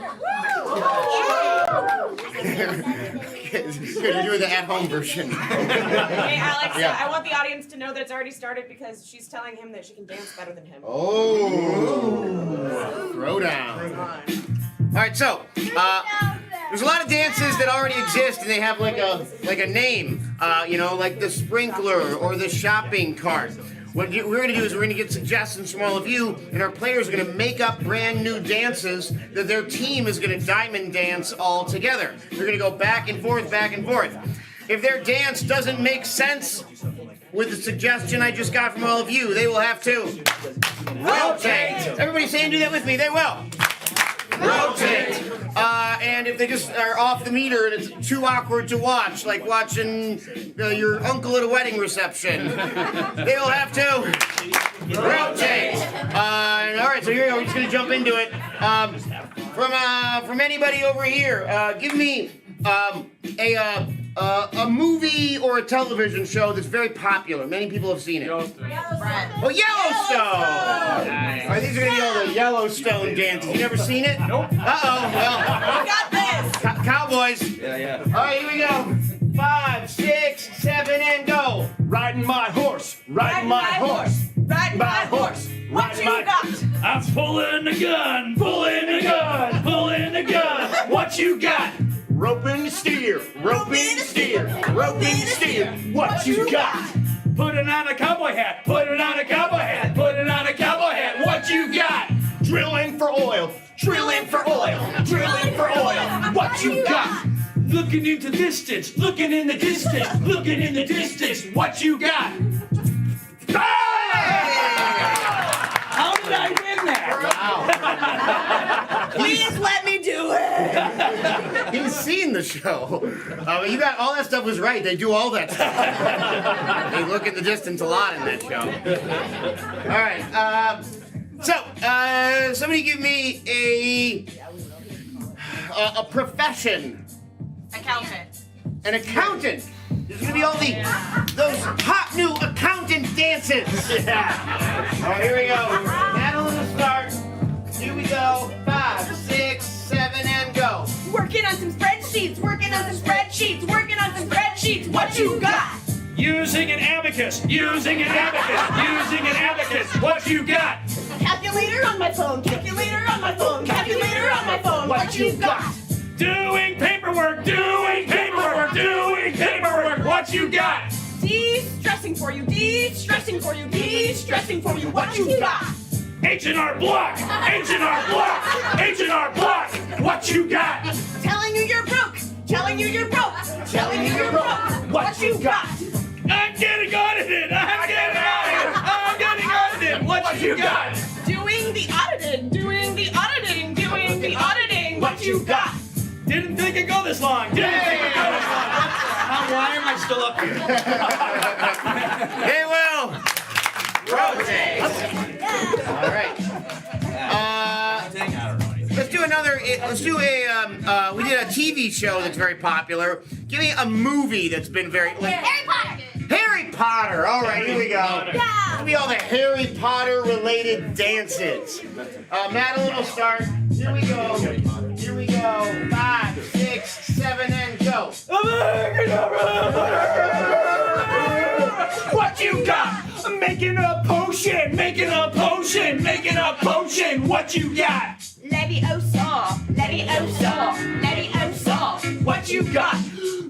Good, you're doing the at-home version. Hey, Alex, Yeah. I want the audience to know that it's already started because she's telling him that she can dance better than him. Oh, throwdown. All right, so there's a lot of dances that already exist, and they have like a name, like the sprinkler or the shopping cart. What we're going to do is we're going to get suggestions from all of you, and our players are going to make up brand new dances that their team is going to diamond dance all together. They're going to go back and forth, back and forth. If their dance doesn't make sense with the suggestion I just got from all of you, they will have to rotate. Everybody say and do that with me. They will. Rotate. And if they just are off the meter and it's too awkward to watch, like watching your uncle at a wedding reception, they'll have to rotate. All right, so here we go. We're just gonna jump into it. From anybody over here, give me a movie or a television show that's very popular. Many people have seen it. Yellowstone. Oh, Yellowstone! Nice. All right, these are going to be all the Yellowstone dances. You never seen it? Nope. Uh-oh, well. You got this! Cowboys. Yeah. All right, here we go. 5, 6, 7, and go. Riding my horse, riding my horse, Riding my horse! What you got? I'm pulling the gun, pulling the gun, pulling the gun. What you got? roping the steer, roping the steer, roping the steer. What you got? Putting on a cowboy hat, putting on a cowboy hat, putting on a cowboy hat. What you got? Drilling for oil, drilling for oil, drilling for oil. What you got? Looking into distance, looking in the distance, looking in the distance. What you got? How did I win that? Please let me do it. He's seen the show. You got all that stuff was right. They do all that stuff. They look in the distance a lot in that show. All right. Somebody give me a profession. Accountant. An accountant. There's gonna be all those hot new accountant dances. Yeah. All right, here we go. Madeline will start. Here we go. 5, 6, 7, and go. Working on some spreadsheets. Working on some spreadsheets. Working on some spreadsheets. What you got? Using an abacus, using an abacus, using an abacus. What you got? Calculator on my phone. Calculator on my phone. Calculator on my phone. What you got? Doing paperwork, doing paperwork, doing paperwork. What you got? De-stressing for you. De-stressing for you. De-stressing for you. What you got? H&R Block, H&R Block, H&R Block. What you got? Telling you you're broke. Telling you you're broke. Telling you you're broke. What you got? I'm getting audited, I'm getting audited, I'm getting audited. What you got? Doing the auditing. Doing the auditing. Doing the auditing. What you got? Didn't think it'd go this long. Didn't think it'd go this long. Why am I still up here? They will rotate. All right. Let's do another. Let's do a. We did a TV show that's very popular. Give me a movie that's been very. Harry Potter. Harry Potter. All right, here we go. Give me all the Harry Potter related dances. Madeline will start. Here we go. Here we go. 5, 6, 7, and go. What you got? I'm making a potion, making a potion, making a potion. What you got? Leviosa. Leviosa. Leviosa. What you got?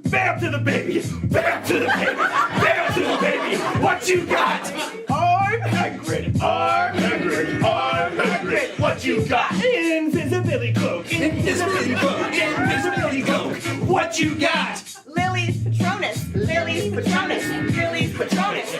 Bam to the baby, bam to the baby, bam to the baby. What you got? I'm Hagrid, I'm Hagrid, I'm Hagrid. What you got? Invisibility cloak, invisibility cloak, invisibility cloak. What you got? Lily's Patronus. Lily's Patronus. Lily's Patronus.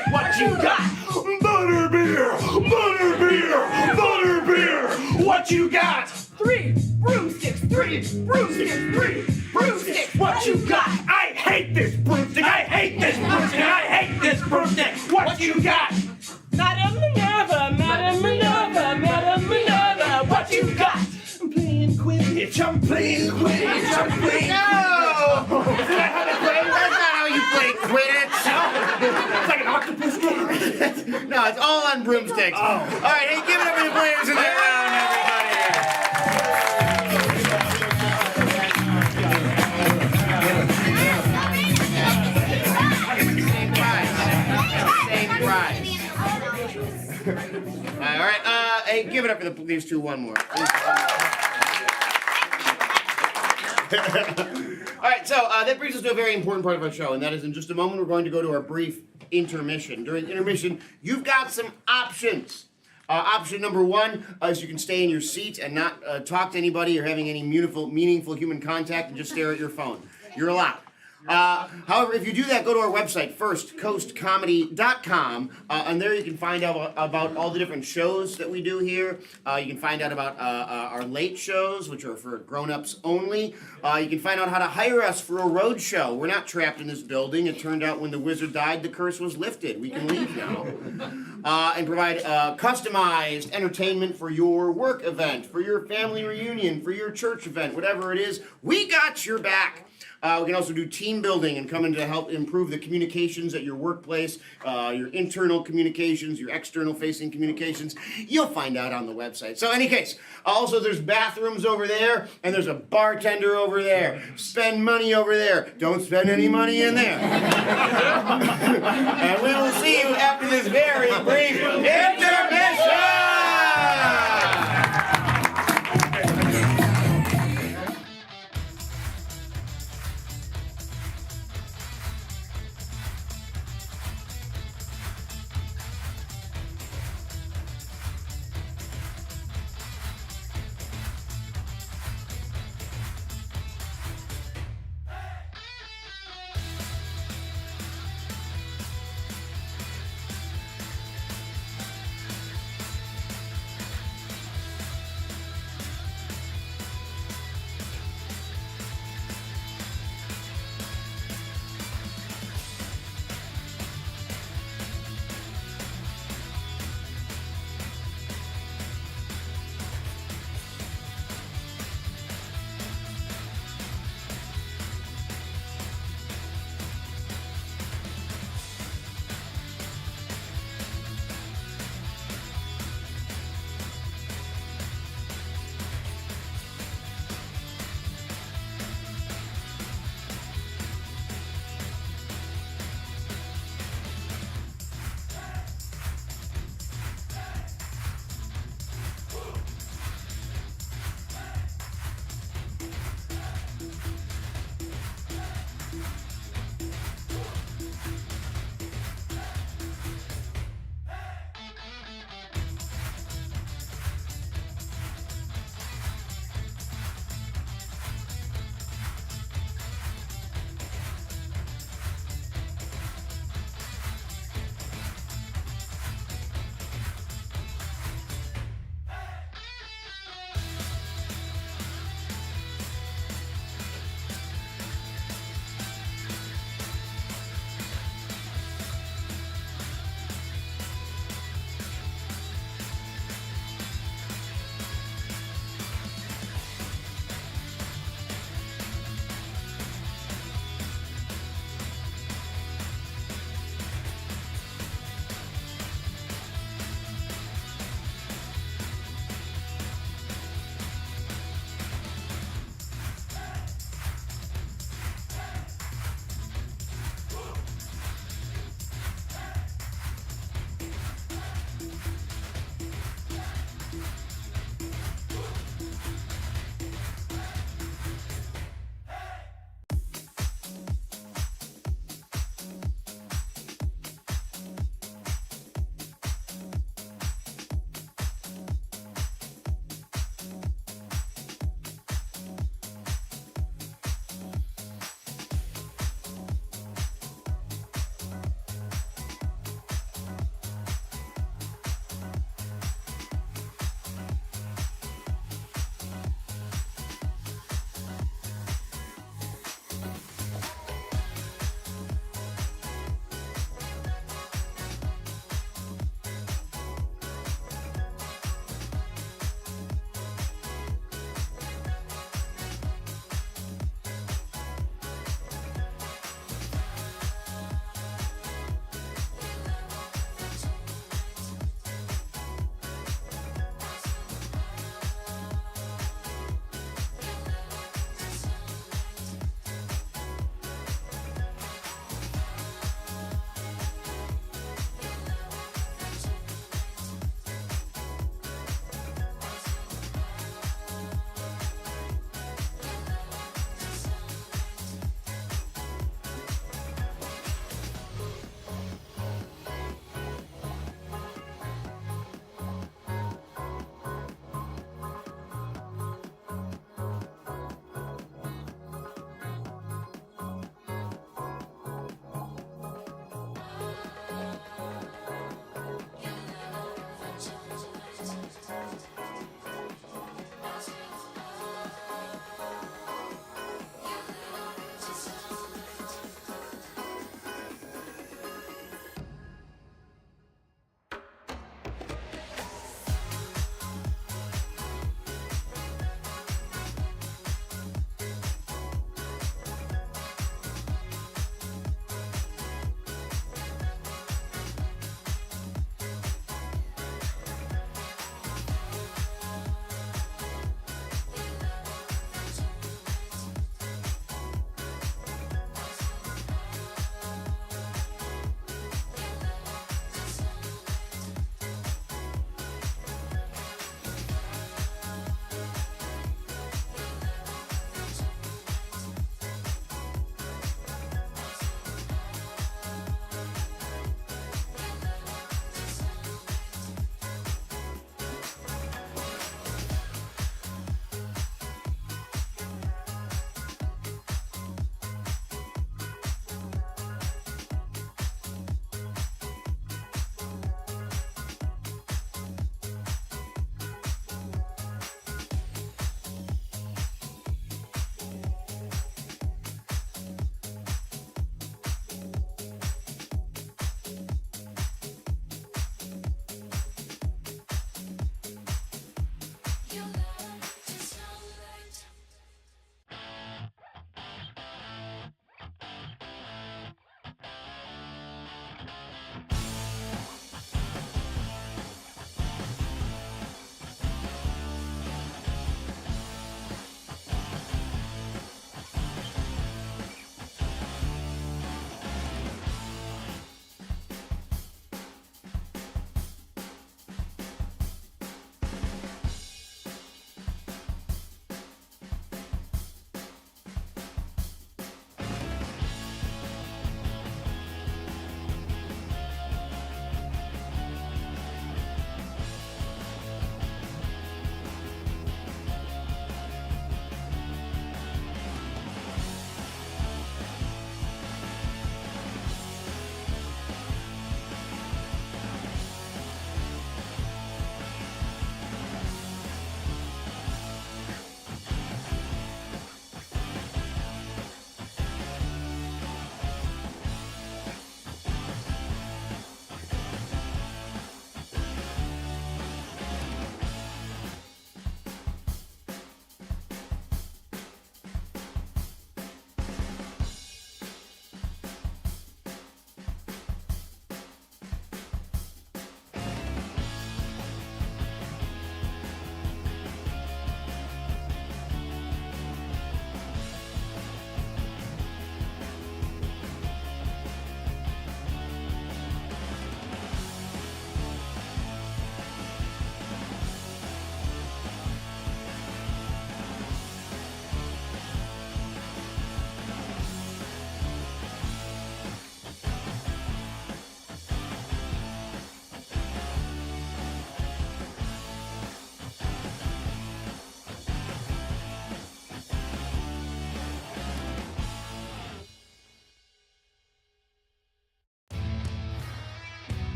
you got? 3 broomsticks, 3 broomsticks, 3 broomsticks. What you got? I hate this broomstick. I hate this broomstick. I hate this broomstick. What you got? Madam Minerva, Madam Minerva, Madam Minerva, what you got? I'm playing Quidditch. I'm playing Quidditch. I'm playing. No! That's not how you play Quidditch. It's like an octopus game. No, it's all on broomsticks. Oh. All right, hey, give it up for the players in that round, everybody. Same prize. All right, hey, give it up for these two one more. All right, so that brings us to a very important part of our show, and that is in just a moment we're going to go to our brief intermission. During intermission, you've got some options. Option number 1 is you can stay in your seat and not talk to anybody or having any meaningful human contact and just stare at your phone. You're allowed. However, if you do that, go to our website, firstcoastcomedy.com, and there you can find out about all the different shows that we do here. You can find out about our late shows, which are for grown-ups only. You can find out how to hire us for a road show. We're not trapped in this building. It turned out when the wizard died, the curse was lifted. We can leave now. And provide customized entertainment for your work event, for your family reunion, for your church event, whatever it is. We got your back. We can also do team building and come in to help improve the communications at your workplace, your internal communications, your external facing communications. You'll find out on the website. So in any case, also there's bathrooms over there and there's a bartender over there. Spend money over there. Don't spend any money in there. And we will see you after this very brief intermission!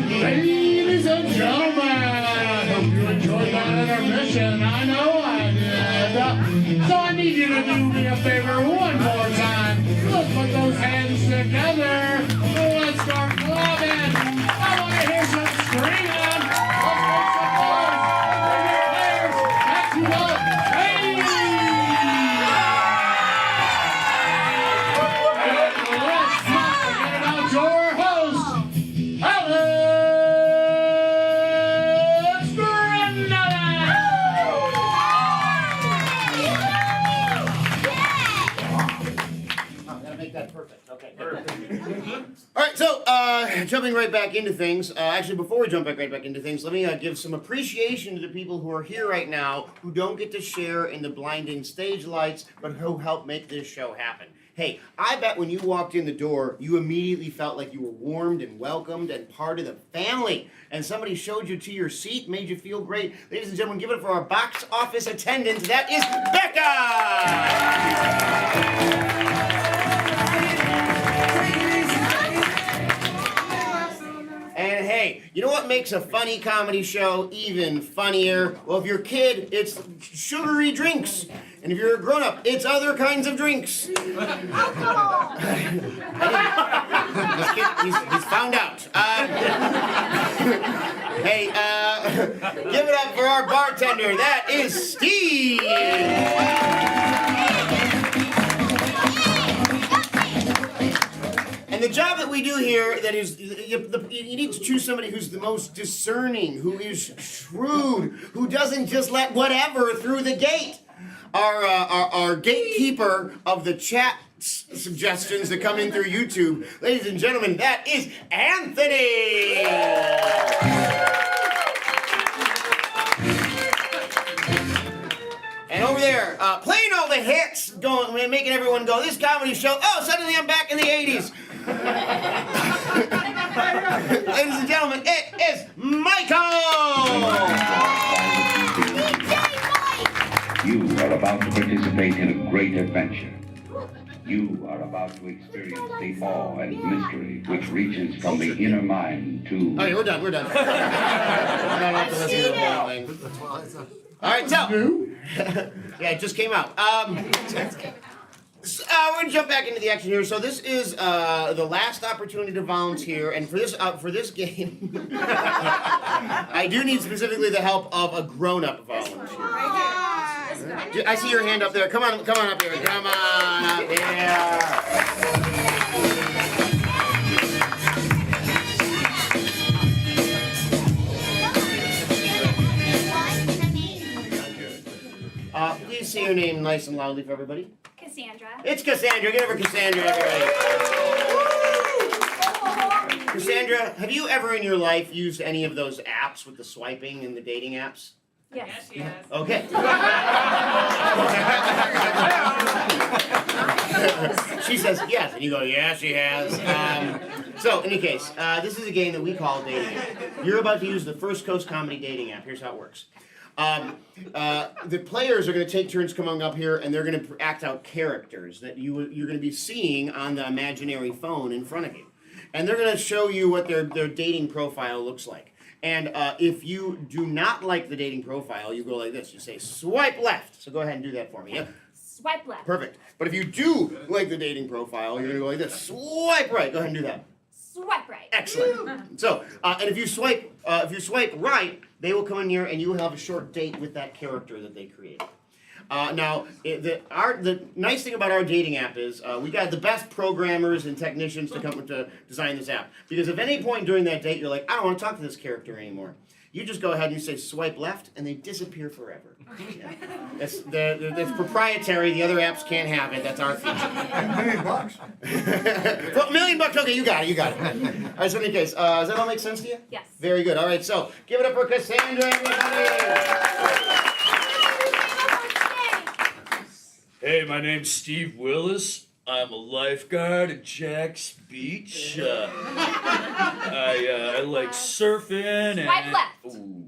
Ladies and gentlemen, I hope you enjoyed that intermission. I know I did. So I need you to do me a favor one more time. Let's put those hands together. Let's start clapping. I want to hear some screaming. Let's make some noise. Bring your players back to the stage. And let's not forget about your host, Alex Gotta make that perfect. Okay, perfect. All right, so jumping right back into things. Actually, before we jump right back into things, let me give some appreciation to the people who are here right now who don't get to share in the blinding stage lights, but who help make this show happen. Hey, I bet when you walked in the door, you immediately felt like you were warmed and welcomed and part of the family. And somebody showed you to your seat, made you feel great. Ladies and gentlemen, give it up for our box office attendant. That is Becca! And hey, you know what makes a funny comedy show even funnier? Well, if you're a kid, it's sugary drinks. And if you're a grown-up, it's other kinds of drinks. Alcohol! This kid, he's found out. Hey, give it up for our bartender. That is Steve. And the job that we do here, that is, you need to choose somebody who's the most discerning, who is shrewd, who doesn't just let whatever through the gate. Our gatekeeper of the chat suggestions that come in through YouTube, ladies and gentlemen, that is Anthony. And over there, playing all the hits, going, making everyone go, this comedy show, oh, suddenly I'm back in the 80s. Ladies and gentlemen, it is Michael! You are about to participate in a great adventure. You are about to experience the awe and mystery which reaches from the inner mind to... Okay, we're done. I don't have to listen to the whole thing. All right, so... yeah, it just came out. We're gonna jump back into the action here. So this is the last opportunity to volunteer, and for this game, I do need specifically the help of a grown-up volunteer. I see your hand up there. Come on up here. Come on up here. Please say your name nice and loudly for everybody. Cassandra. It's Cassandra. Give it for Cassandra, everybody. Cassandra, have you ever in your life used any of those apps with the swiping and the dating apps? Yes. Okay. She says yes, and you go, yeah, she has. So, in any case, this is a game that we call dating app. You're about to use the First Coast Comedy dating app. Here's how it works. The players are going to take turns coming up here, and they're going to act out characters that you're going to be seeing on the imaginary phone in front of you. And they're going to show you what their dating profile looks like. And if you do not like the dating profile, you go like this. You say, swipe left. So go ahead and do that for me. Yeah? Swipe left. Perfect. But if you do like the dating profile, you're going to go like this. Swipe right. Go ahead and do that. Swipe right. Excellent. So, and if you swipe right, they will come in here and you will have a short date with that character that they created. Now, the nice thing about our dating app is we got the best programmers and technicians to come to design this app. Because if at any point during that date you're like, I don't want to talk to this character anymore, you just go ahead and you say swipe left, and they disappear forever. Yeah. That's proprietary. The other apps can't have it. That's our feature. $1 million. Well, $1 million. Okay, you got it. All right. So in any case, does that all make sense to you? Yes. Very good. All right. So give it up for Cassandra, everybody. Hey, my name's Steve Willis. I'm a lifeguard at Jack's Beach. I like surfing and... Swipe left. Ooh.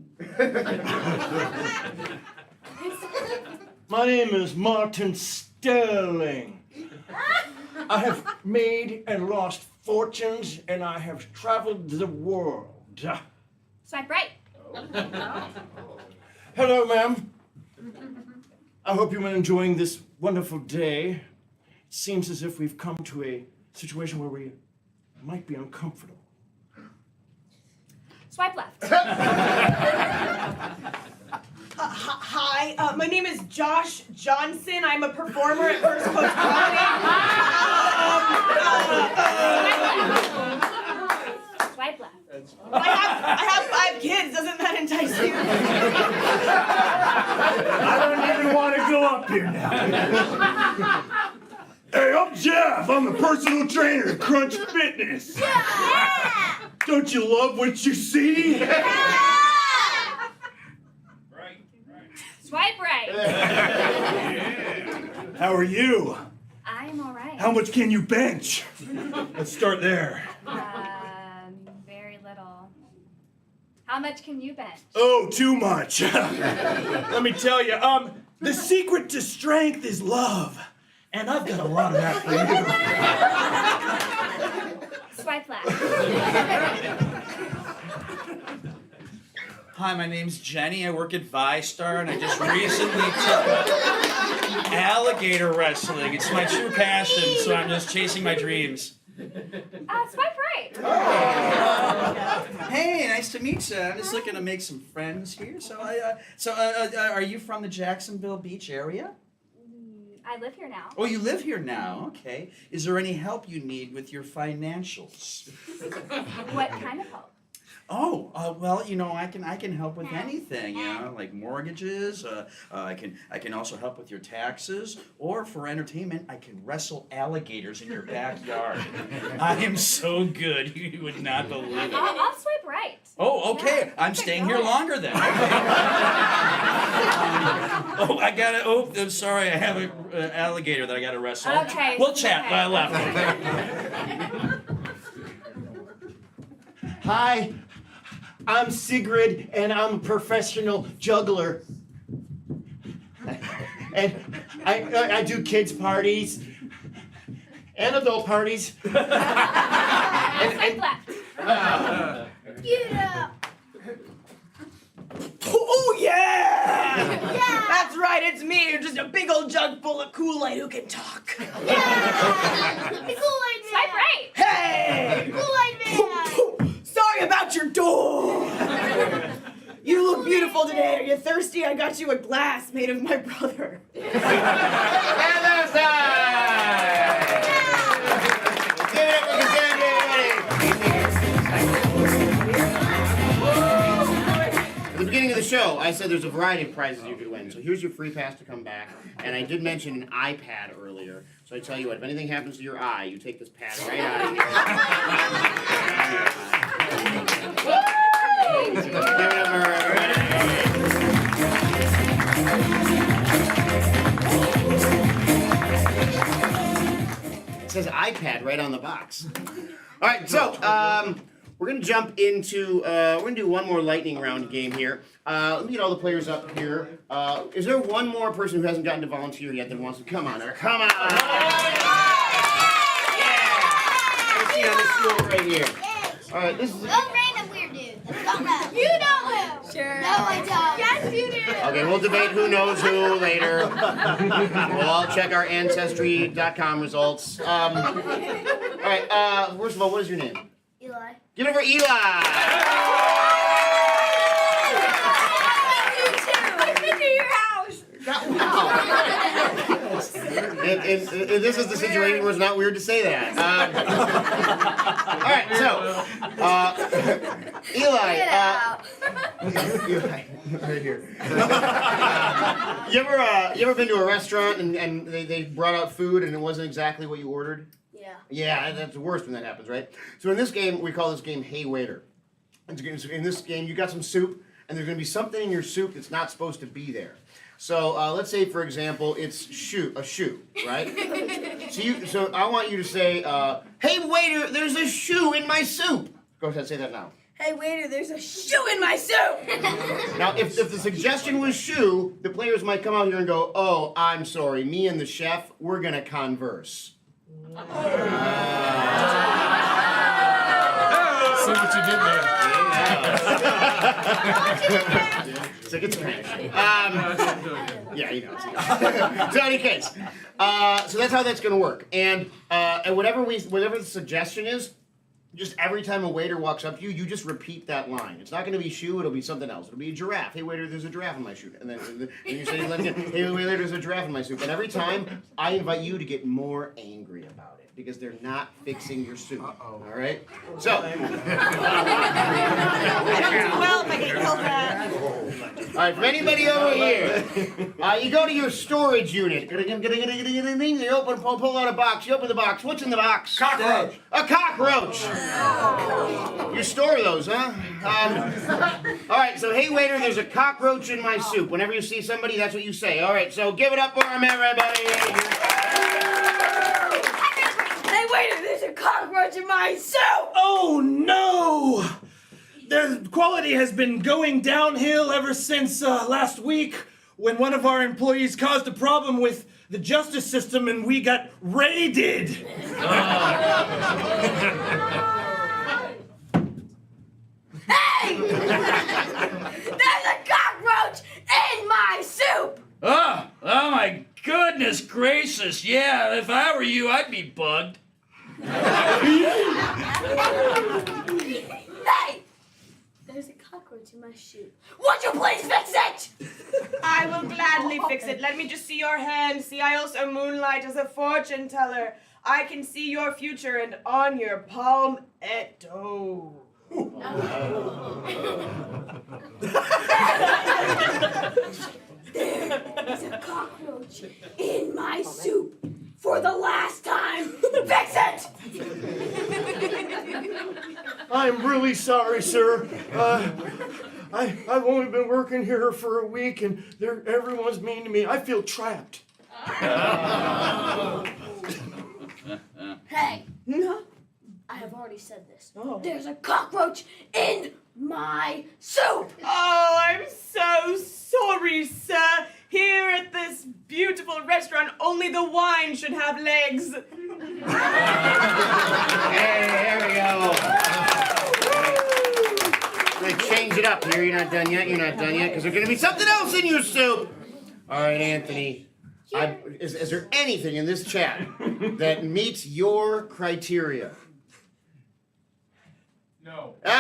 My name is Martin Sterling. I have made and lost fortunes, and I have traveled the world. Duh. Swipe right. Hello, ma'am. I hope you've been enjoying this wonderful day. It seems as if we've come to a situation where we might be uncomfortable. Swipe left. Hi, my name is Josh Johnson. I'm a performer at First Coast Comedy. Swipe left. I have 5 kids. Doesn't that entice you? I don't even want to go up here now. Hey, I'm Jeff. I'm a personal trainer at Crunch Fitness. Yeah! Don't you love what you see? Swipe right. How are you? I'm all right. How much can you bench? Let's start there. Very little. How much can you bench? Oh, too much. Let me tell you, the secret to strength is love. And I've got a lot of that for you. Swipe left. Hi, my name's Jenny. I work at ViStar, and I just recently took alligator wrestling. It's my true passion, so I'm just chasing my dreams. Swipe right. Hey, nice to meet you. I'm just looking to make some friends here. Are you from the Jacksonville Beach area? I live here now. Oh, you live here now. Okay. Is there any help you need with your financials? What kind of help? Oh, well, you know, I can help with anything, you know, like mortgages. I can also help with your taxes, or for entertainment, I can wrestle alligators in your backyard. I am so good, you would not believe it. I'll swipe right. Oh, okay. I'm staying here longer then. I'm sorry. I have an alligator that I got to wrestle. Okay. We'll chat. Okay. I left. Hi, I'm Sigrid, and I'm a professional juggler. And I do kids' parties and adult parties. Swipe left. Yeah. Oh yeah! Yeah. That's right, it's me. You're just a big old jug full of Kool-Aid who can talk. Yeah. The Kool-Aid Man. Swipe right. Hey! Kool-Aid Man. Sorry about your door. You look beautiful today. Are you thirsty? I got you a glass made of my brother. And that's time! Give it up for Cassandra, At the beginning of the show, I said there's a variety of prizes you could win. So here's your free pass to come back. And I did mention an iPad earlier. So I tell you what, if anything happens to your eye, you take this pad right out of here. Give it up for her. It says iPad right on the box. All right, so we're gonna jump into we're gonna do one more lightning round game here. Let me get all the players up here. Is there one more person who hasn't gotten to volunteer yet that wants to come on? Come on! Yeah! Let's see on this stool right here. All right, this is. Random weird dude. You know him. Sure. No, I don't. Yes, you do. Okay, we'll debate who knows who later. We'll all check our Ancestry.com results. All right, first of all, what is your name? Eli. Give it for Eli! I've been to your house. Wow. This is the situation where it's not weird to say that. All right, so, Eli. Eli, right here. You ever been to a restaurant and they brought out food and it wasn't exactly what you ordered? Yeah. Yeah, that's the worst when that happens, right? So in this game, we call this game Hey Waiter. In this game, you got some soup, and there's going to be something in your soup that's not supposed to be there. So let's say, for example, it's a shoe, right? So I want you to say, "Hey waiter, there's a shoe in my soup." Go ahead, say that now. Hey waiter, there's a shoe in my soup. Now, if the suggestion was shoe, the players might come out here and go, "Oh, I'm sorry, me and the chef, we're gonna converse." See what you did there. It's like it's Spanish. Yeah, you know. So in any case, so that's how that's going to work. And whatever the suggestion is, just every time a waiter walks up to you, you just repeat that line. It's not going to be shoe, it'll be something else. It'll be a giraffe. Hey waiter, there's a giraffe in my shoe. And then you say, hey waiter, there's a giraffe in my soup. And every time, I invite you to get more angry about it because they're not fixing your soup. All right? So. I don't do well if I get yelled at. All right, from anybody over here, you go to your storage unit. You open, pull out a box. You open the box. What's in the box? Cockroach. A cockroach. You store those, huh? All right, so hey waiter, there's a cockroach in my soup. Whenever you see somebody, that's what you say. All right, so give it up for him, everybody. Hey, waiter, there's a cockroach in my soup! Oh no! The quality has been going downhill ever since last week when one of our employees caused a problem with the justice system and we got raided. Hey! There's a cockroach in my soup! Oh my goodness gracious. Yeah, if I were you, I'd be bugged. Hey! There's a cockroach in my shoe. Would you please fix it? I will gladly fix it. Let me just see your hand. See, I also moonlight as a fortune teller. I can see your future, and on your palm, Eto. There's a cockroach in my soup. For the last time, fix it! I'm really sorry, sir. I've only been working here for a week, and everyone's mean to me. I feel trapped. Hey, I have already said this. There's a cockroach in my soup! Oh, I'm so sorry, sir. Here at this beautiful restaurant, only the wine should have legs. Hey, there we go. We're gonna change it up here. You're not done yet. Because there's gonna be something else in your soup. All right, Anthony. Is there anything in this chat that meets your criteria? No. All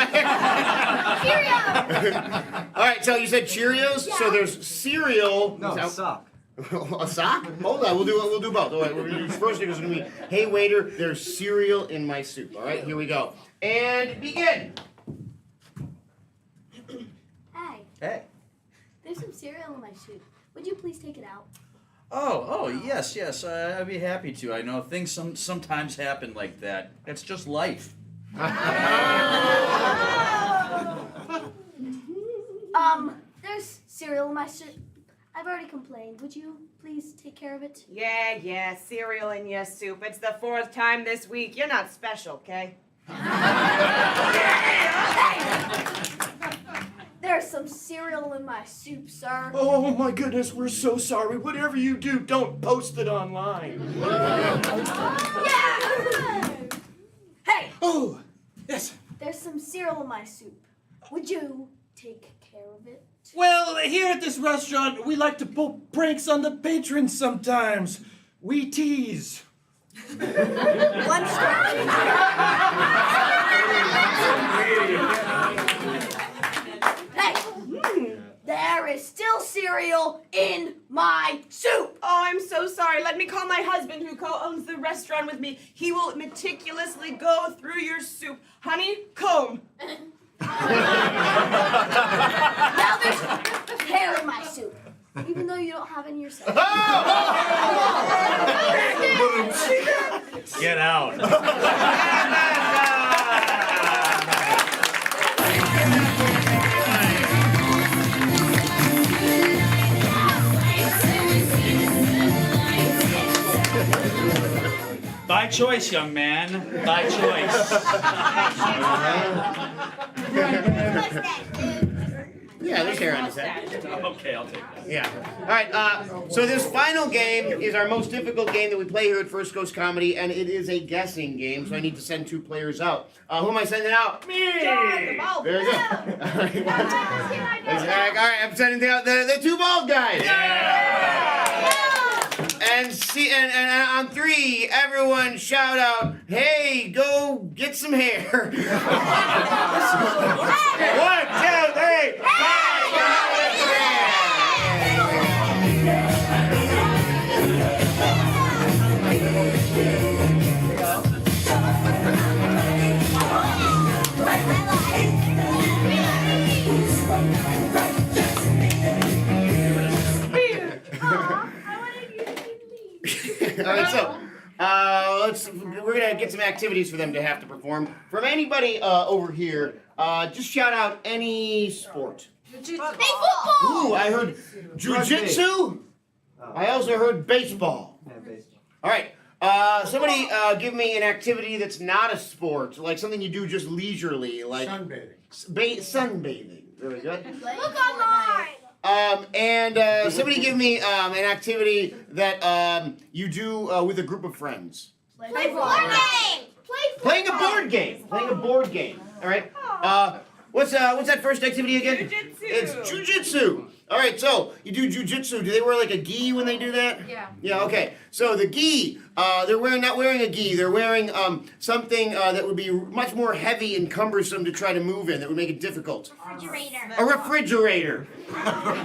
right, so you said Cheerios. Yeah. So there's cereal. No, sock. A sock? Hold on, we'll do both. All right, we're gonna do first thing is gonna be, hey waiter, there's cereal in my soup. All right, here we go. And begin. Hey. There's some cereal in my soup. Would you please take it out? Oh, yes. I'd be happy to. I know things sometimes happen like that. It's just life. There's cereal in my soup. I've already complained. Would you please take care of it? Yeah, cereal in your soup. It's the 4th time this week. You're not special, okay? There's some cereal in my soup, sir. Oh my goodness, we're so sorry. Whatever you do, don't post it online. Yeah! Hey! Oh, yes. There's some cereal in my soup. Would you take care of it? Well, here at this restaurant, we like to pull pranks on the patrons sometimes. We tease. One star. Hey! There is still cereal in my soup! Oh, I'm so sorry. Let me call my husband who co-owns the restaurant with me. He will meticulously go through your soup. Honey, comb. Now there's hair in my soup. Even though you don't have any yourself. Get out. By choice, young man. By choice. Yeah, there's hair on his head. Okay, I'll take that. Yeah. All right. So this final game is our most difficult game that we play here at First Coast Comedy, and it is a guessing game. So I need to send 2 players out. Who am I sending out? Me! Very good. All right. I'm sending out the 2 bald guys. And on 3, everyone shout out, "Hey, go get some hair!" 1, 2, 3. All right, so we're gonna get some activities for them to have to perform. From anybody over here, just shout out any sport. Ooh, I heard jujitsu. I also heard baseball. All right, somebody give me an activity that's not a sport, like something you do just leisurely, like sunbathing. Very good. Look online. And somebody give me an activity that you do with a group of friends. Play board game. Playing a board game. Playing a board game. All right. What's that first activity again? Jujitsu. It's jujitsu. All right. So you do jujitsu. Do they wear like a gi when they do that? Yeah. Yeah. Okay. So the gi, they're not wearing a gi. They're wearing something that would be much more heavy and cumbersome to try to move in. That would make it difficult. A refrigerator.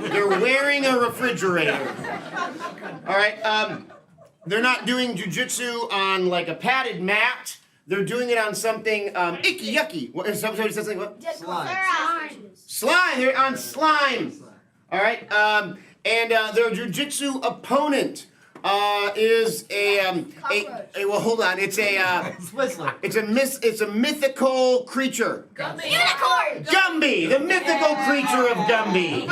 They're wearing a refrigerator. All right. They're not doing jujitsu on like a padded mat. They're doing it on something icky yucky. What? Somebody says something. What? Slime. They're on slime. All right. And their jujitsu opponent is a well, hold on. It's a it's a mythical creature. Unicorn. Gumby, the mythical creature of Gumby.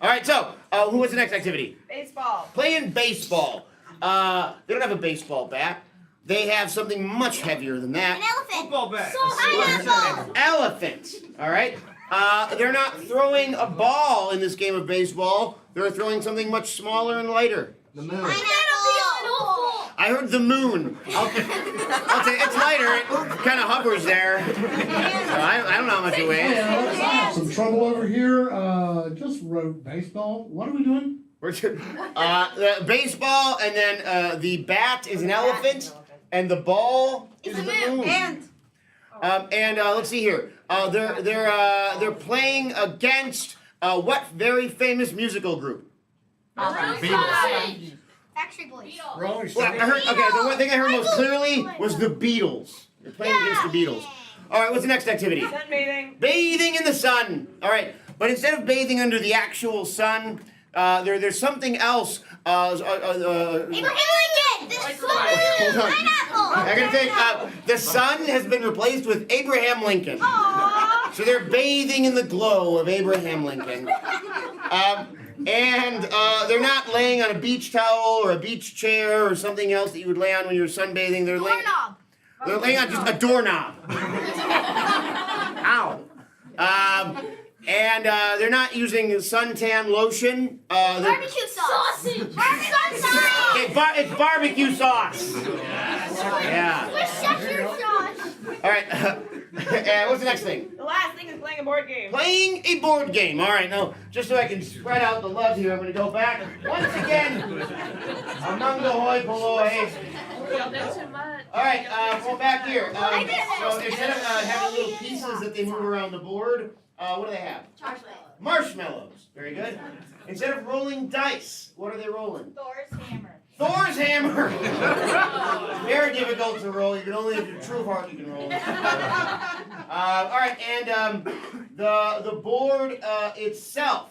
All right, so who was the next activity? Baseball. Playing baseball. They don't have a baseball bat. They have something much heavier than that. An elephant. Football bat. Pineapple. Elephant. All right. They're not throwing a ball in this game of baseball. They're throwing something much smaller and lighter. The moon. Pineapple. I heard the moon. I'll say it's lighter. It kind of hovers there. So I don't know how much it weighs. Some trouble over here. Just wrote baseball. What are we doing? The baseball, and then the bat is an elephant, and the ball is the moon. And let's see here. They're playing against what very famous musical group? Backstreet Boys. Well, I heard. Okay, the one thing I heard most clearly was the Beatles. They're playing against the Beatles. All right, what's the next activity? Sunbathing. Bathing in the sun. All right, but instead of bathing under the actual sun, there's something else. Abraham Lincoln. Pineapple. I'm gonna say the sun has been replaced with Abraham Lincoln. Aww. So they're bathing in the glow of Abraham Lincoln. And they're not laying on a beach towel or a beach chair or something else that you would lay on when you're sunbathing. They're laying on just a doorknob. Ow. And they're not using suntan lotion. Barbecue sauce. Sausage. It's barbecue sauce. Yeah. Worcestershire sauce. All right. What's the next thing? The last thing is playing a board game. Playing a board game. All right, now, just so I can spread out the love here, I'm going to go back once again. Among the hoi polloi. All right, go back here. So instead of having little pieces that they move around the board, what do they have? Marshmallows. Very good. Instead of rolling dice, what are they rolling? Thor's hammer. Thor's hammer. Very difficult to roll. You can only have your true heart you can roll. All right, and the board itself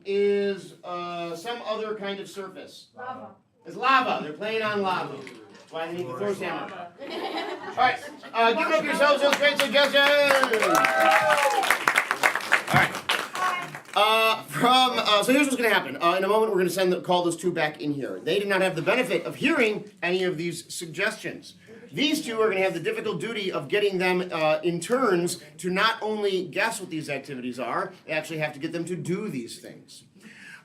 is some other kind of surface. Lava. It's lava. They're playing on lava. That's why they need the Thor's hammer. All right, give it up yourselves. Those great suggestions. All right. So here's what's going to happen. In a moment, we're going to call those 2 back in here. They did not have the benefit of hearing any of these suggestions. these two are going to have the difficult duty of getting them in turns to not only guess what these activities are, they actually have to get them to do these things.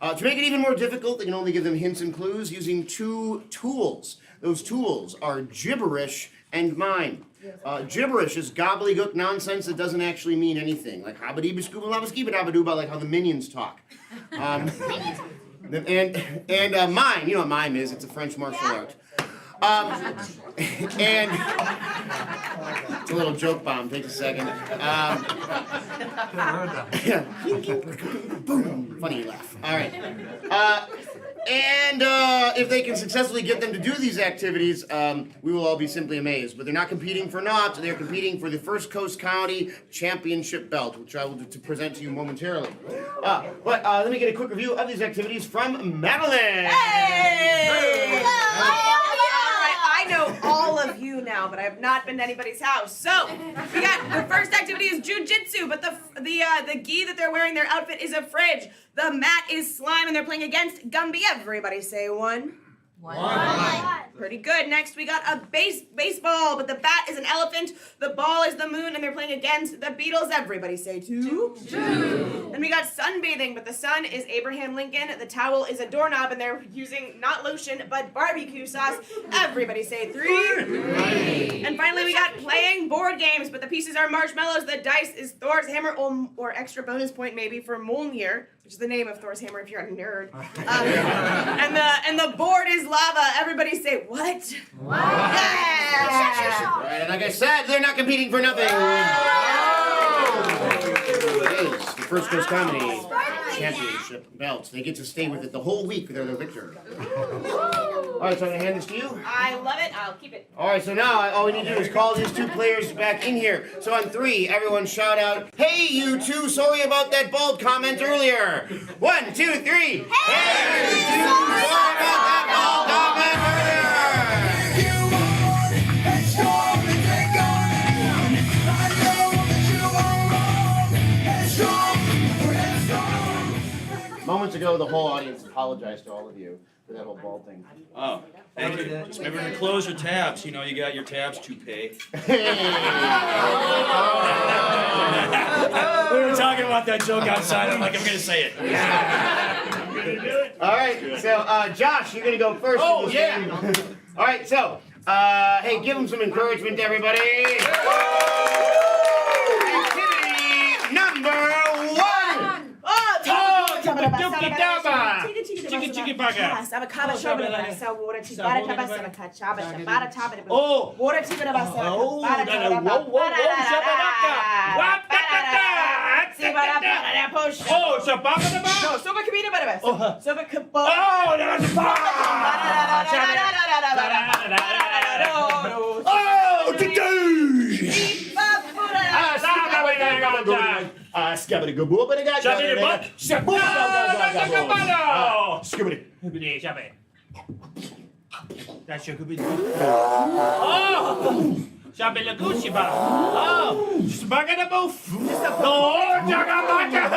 To make it even more difficult, they can only give them hints and clues using 2 tools. Those tools are gibberish and mime. Gibberish is gobbledygook nonsense that doesn't actually mean anything, like habba-dee scuba lava skiba dabba dooba, like how the minions talk. And mime, you know what mime is? It's a French martial art. And it's a little joke bomb. Take a second. Boom. Funny laugh. All right. And if they can successfully get them to do these activities, we will all be simply amazed. But they're not competing for naught. They're competing for the First Coast County Championship belt, which I will present to you momentarily. But let me get a quick review of these activities from Madeline. Hey! I know all of you now, but I have not been to anybody's house. So we got the first activity is jujitsu, but the gi that they're wearing, their outfit is a fridge. The mat is slime, and they're playing against Gumby. Everybody say one. One. Pretty good. Next, we got a baseball, but the bat is an elephant, the ball is the moon, and they're playing against the Beatles. Everybody say two. Two. Then we got sunbathing, but the sun is Abraham Lincoln, the towel is a doorknob, and they're using not lotion, but barbecue sauce. Everybody say three. And finally, we got playing board games, but the pieces are marshmallows, the dice is Thor's hammer, or extra bonus point maybe for Mjolnir, which is the name of Thor's hammer if you're a nerd. And the board is lava. Everybody say what? What? Yeah! Right, and like I said, they're not competing for nothing. It is the First Coast Comedy Championship belt. They get to stay with it the whole week. They're the victor. All right, so I'm going to hand this to you. I love it. I'll keep it. All right, so now all we need to do is call these 2 players back in here. So on 3, everyone shout out, "Hey, you 2, sorry about that bald comment earlier." 1, 2, 3. Hey, you 2, sorry about that bald comment earlier. Moments ago, the whole audience apologized to all of you for that whole bald thing. Oh, thank you. Just remember to close your tabs. You know, you got your tabs to pay. Hey. We were talking about that joke outside. I'm like, I'm going to say it. All right, so Josh, you're going to go first. Oh, yeah. All right, so, hey, give them some encouragement, everybody. Activity number 1. That's your good. Oh! Sabi la Gucci ba? Oh! Sabaga na po! No! Jaga maka!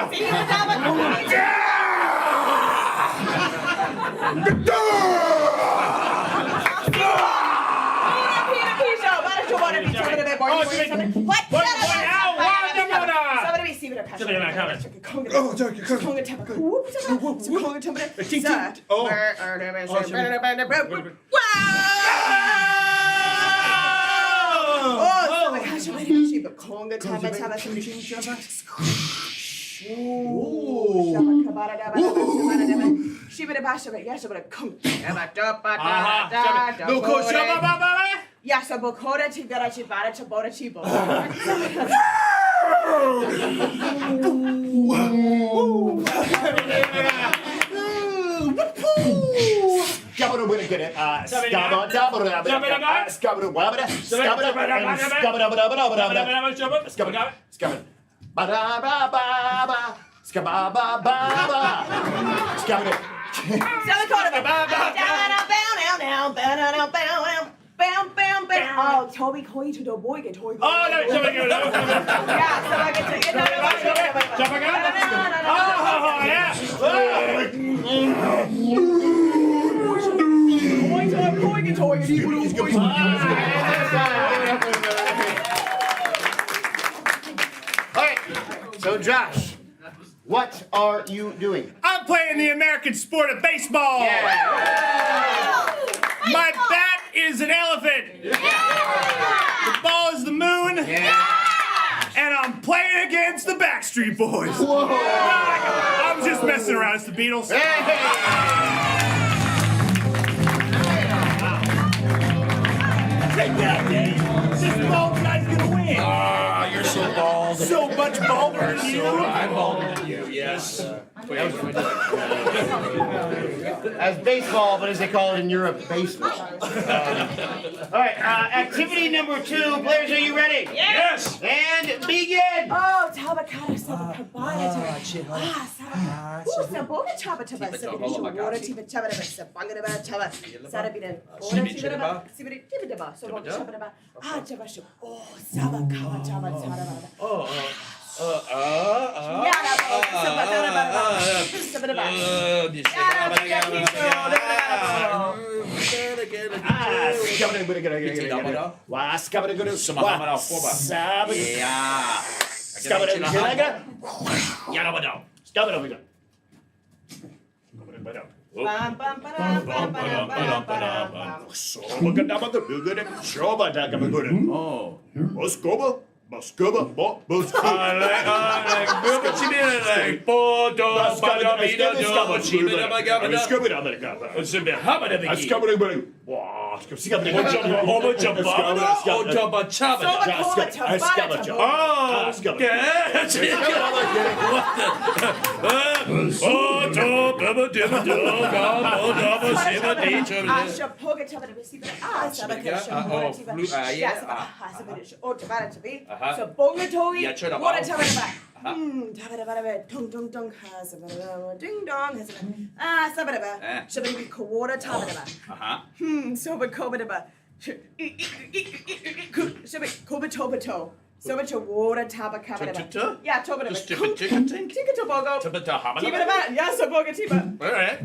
Oh, Toby Coy to the boy get Toy. Oh, no, yeah, so I get to get So, Josh, what are you doing? I'm playing the American sport of baseball. My bat is an elephant. The ball is the moon. And I'm playing against the Backstreet Boys. I'm just messing around. It's the Beatles. Take that, Dave. This bald guy's gonna win. You're so bald. So much balder than you. I'm balder than you, yes. As baseball, but as they call it in Europe, baseball. All right, activity number 2. Players, are you ready? Yes. And begin. Oh, tabakara sabakabaya tabakara. Ooh, saboga tabakara sabakara. Water tabakara sabakara tabakara. Sarabira. Water tabakara. Sibiri tabakara. Saboga tabakara. Ah, tabakara. Oh, sabakara tabakara. Ding dong has a ding dong has a sabadaba shabby water tabadaba so but cobadaba shabby cobatobato so much water tabacabadaba yeah tobadaba tinka tobogo tibadaba yes a boga tiba all right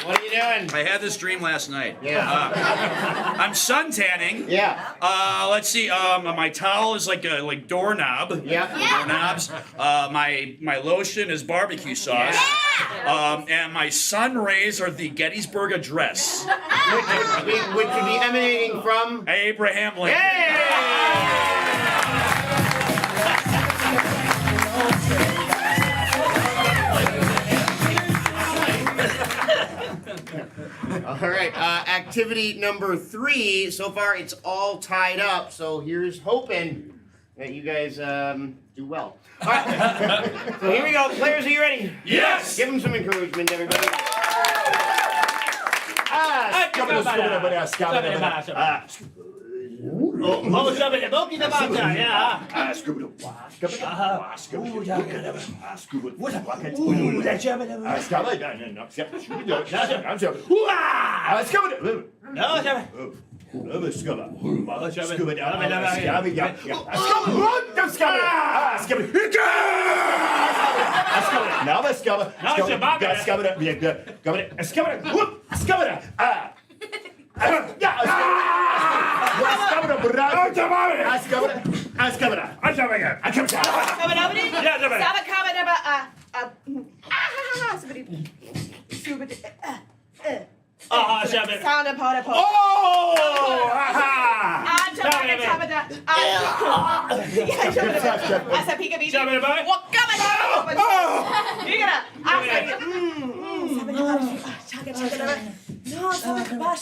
What are you doing? I had this dream last night. Yeah. I'm sun tanning. Yeah. Let's see. My towel is like a doorknob. Yeah. Doorknobs. My lotion is barbecue sauce. And my sun rays are the Gettysburg Address. Which would be emanating from Abraham Lincoln. All right, activity number 3. So far, it's all tied up. So here's hoping that you guys do well. All right, so here we go. Players, are you ready? Yes. Give them some encouragement, everybody.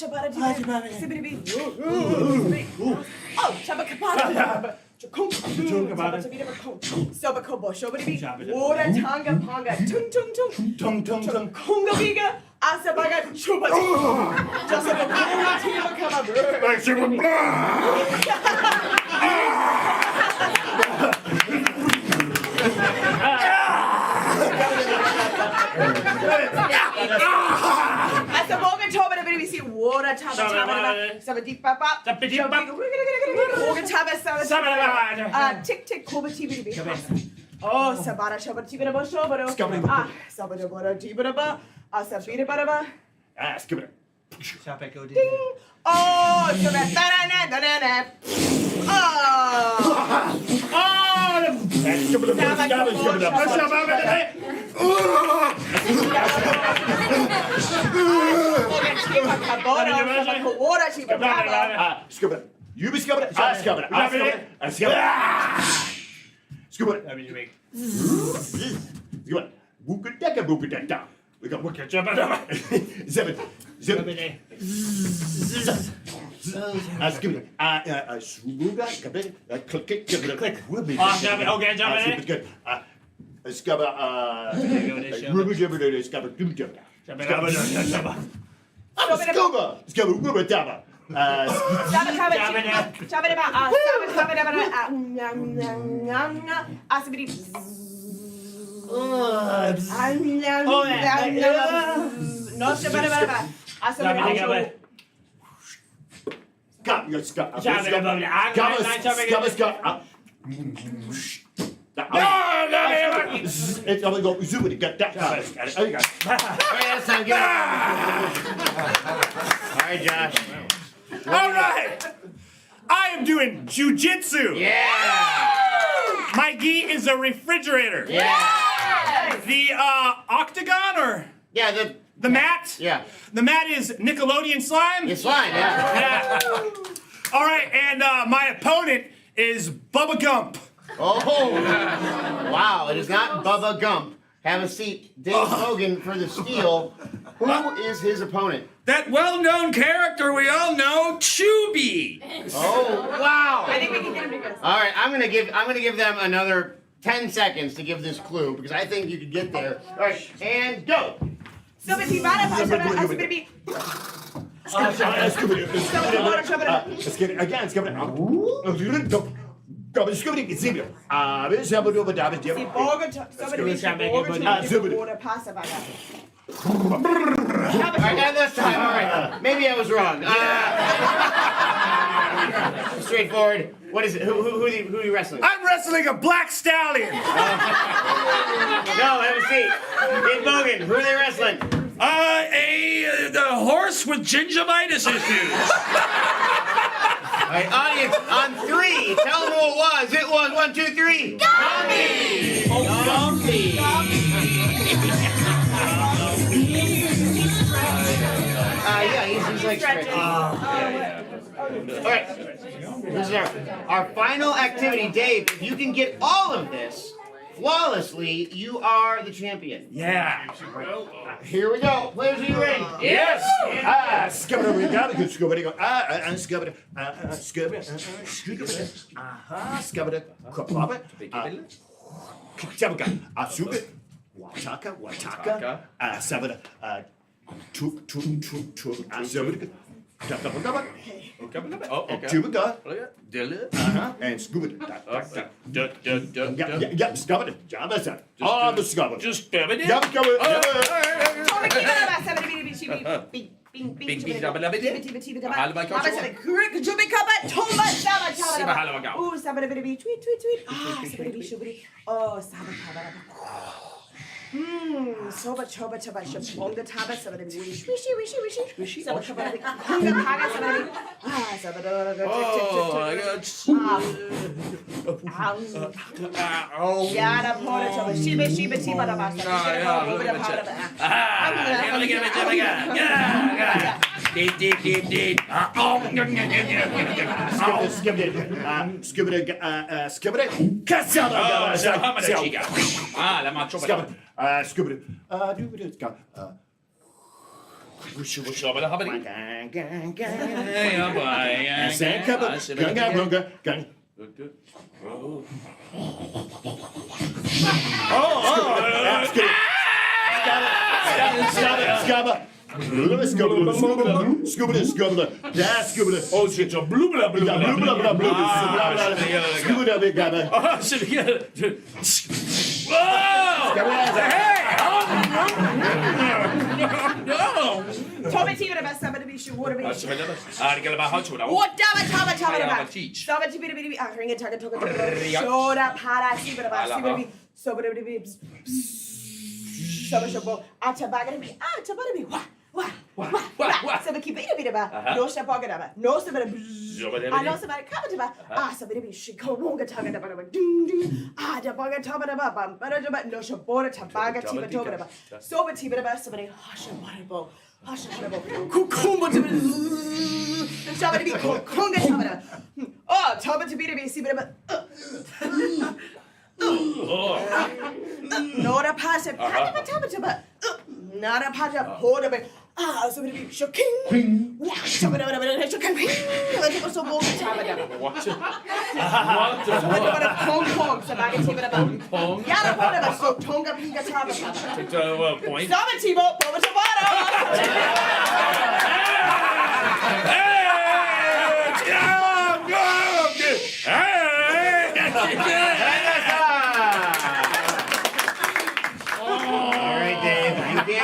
shabada sibbity oh shabakapata Sobakobo, shobidi, water tanga panga, tung tung tung, Tung tung tung. kunga biga, asabaga, chuba, just like a team come Asaboga toba the baby see water taba sabadi papa, tick tick koba tibi. Oh, sabara shabba tibi ba shobado. Ah, sabada bora tibi ba. Asabida ba. Skip it. Ding. Oh, sabada. Skip it. You be skip it. I skip it. I skip it. I skip it. Skip it. Skip it. Boopideka boopideka. We got work. Zip it. Zip it. Skip it. Shubuga. Click it. Give it a click. Okay, jump in. Good. Skip it. Ruby give it. Skip it. Scuba. Skip it. Ruby dabba. It's only go zoom it. Get that. Oh, you got it. All right, Josh. All right. I am doing jujitsu. Yeah. My gi is a refrigerator. Yeah. The octagon or Yeah, the mat? yeah. The mat is Nickelodeon slime. It's fine, yeah. Yeah. All right, and my opponent is Bubba Gump. Oh, wow. It is not Bubba Gump. Have a seat. Dave Hogan for the steal. Who is his opponent? That well-known character we all know, Chubby. Oh, wow. I think we can get him to guess. All right, I'm gonna give them another 10 seconds to give this clue because I think you could get there. All right, and go. Somebody Again, skip it. All right, and this time, all right. Maybe I was wrong. Straightforward. What is it? Who are you wrestling? I'm wrestling a black stallion. No, have a seat. Dave Bogan, who are they wrestling? The horse with gingivitis issues. All right, audience, on 3, tell them who it was. It was 1, 2, 3. Gumby! Oh, Gumby! Yeah, he's like stretching. All right, this is our final activity. Dave, if you can get all of this flawlessly, you are the champion. Yeah. Here we go. Players, are you ready? Yes. Skip it. We got it. Skip it. Skip it. Wataka. Sabada. Tuk. Sabada. Oh, okay. Tubaga. And scuba. Yeah, discovered it. Discovered. Just stab it in. Soba choba shabonga taba sabada wishi soba choba kunga paga sabada sabada yada pora choba shiba tiba da basta Skip it. La macho. Skip it.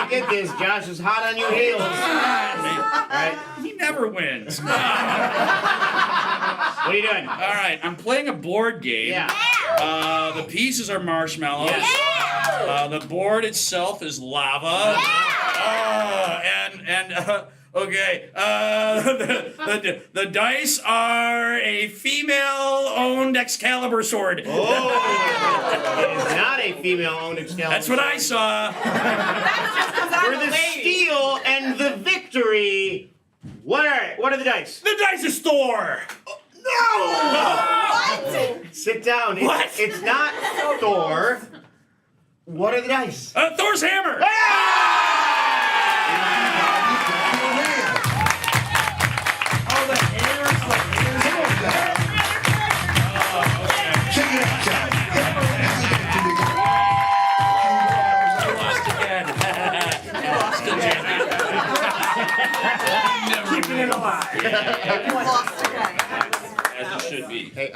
Get this, Josh is hot on your heels. Right? He never wins. What are you doing? All right, I'm playing a board game. Yeah. The pieces are marshmallows. Yes. The board itself is lava. Okay. The dice are a female-owned Excalibur sword. Oh, it is not a female-owned Excalibur. That's what I saw. For the steal and the victory, what are the dice? The dice is Thor. No! What? Sit down. It's not Thor. What are the dice? Thor's hammer. Keeping it alive. As it should be. Hey,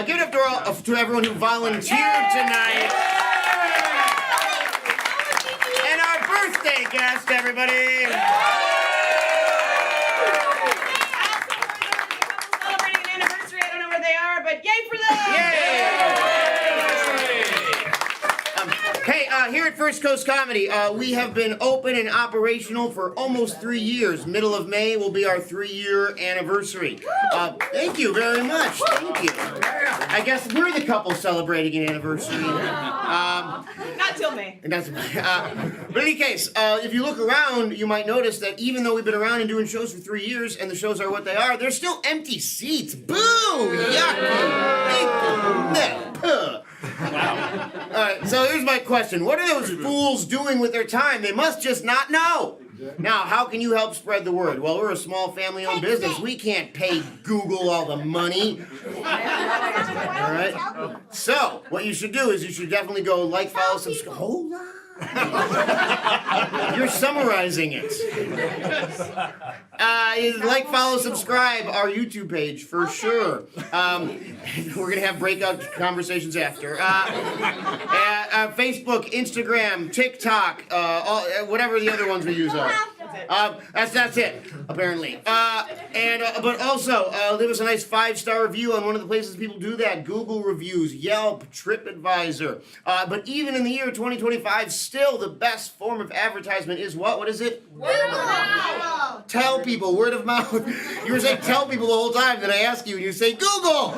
give it up to everyone who volunteered tonight. And our birthday guest, everybody. Celebrating an anniversary. I don't know where they are, but yay for them! Hey, here at First Coast Comedy, we have been open and operational for almost 3 years. Middle of May will be our 3-year anniversary. Thank you very much. Thank you. I guess we're the couple celebrating an anniversary. Not till May. But in any case, if you look around, you might notice that even though we've been around and doing shows for 3 years, and the shows are what they are, there's still empty seats. Boo! Yucky! Wow. Alright, so here's my question. What are those fools doing with their time? They must just not know. Now, how can you help spread the word? Well, we're a small family-owned business. We can't pay Google all the money. Alright? So, what you should do is you should definitely go like, follow, subscribe. Hold on. You're summarizing it. Like, follow, subscribe our YouTube page for sure. We're gonna have breakout conversations after. Facebook, Instagram, TikTok, whatever the other ones we use are. That's it, apparently. But also, leave us a nice 5-star review on one of the places people do that. Google reviews, Yelp, TripAdvisor. But even in the year 2025, still the best form of advertisement is what? What is it? Word of mouth. Tell people, word of mouth. You were saying tell people the whole time, then I ask you and you say Google. All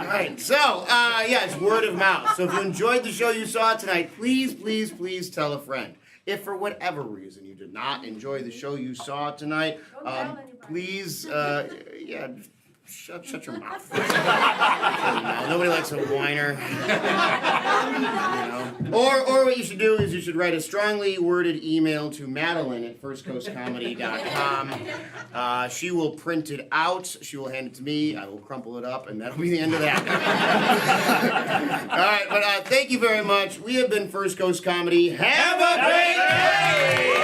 right, so, it's word of mouth. So if you enjoyed the show you saw tonight, please, please, please tell a friend. If for whatever reason you did not enjoy the show you saw tonight, please, shut your mouth. No, nobody likes a whiner. Or what you should do is you should write a strongly worded email to Madeline at firstcoastcomedy.com. She will print it out. She will hand it to me. I will crumple it up, and that'll be the end of that. All right, but thank you very much. We have been First Coast Comedy. Have a great day!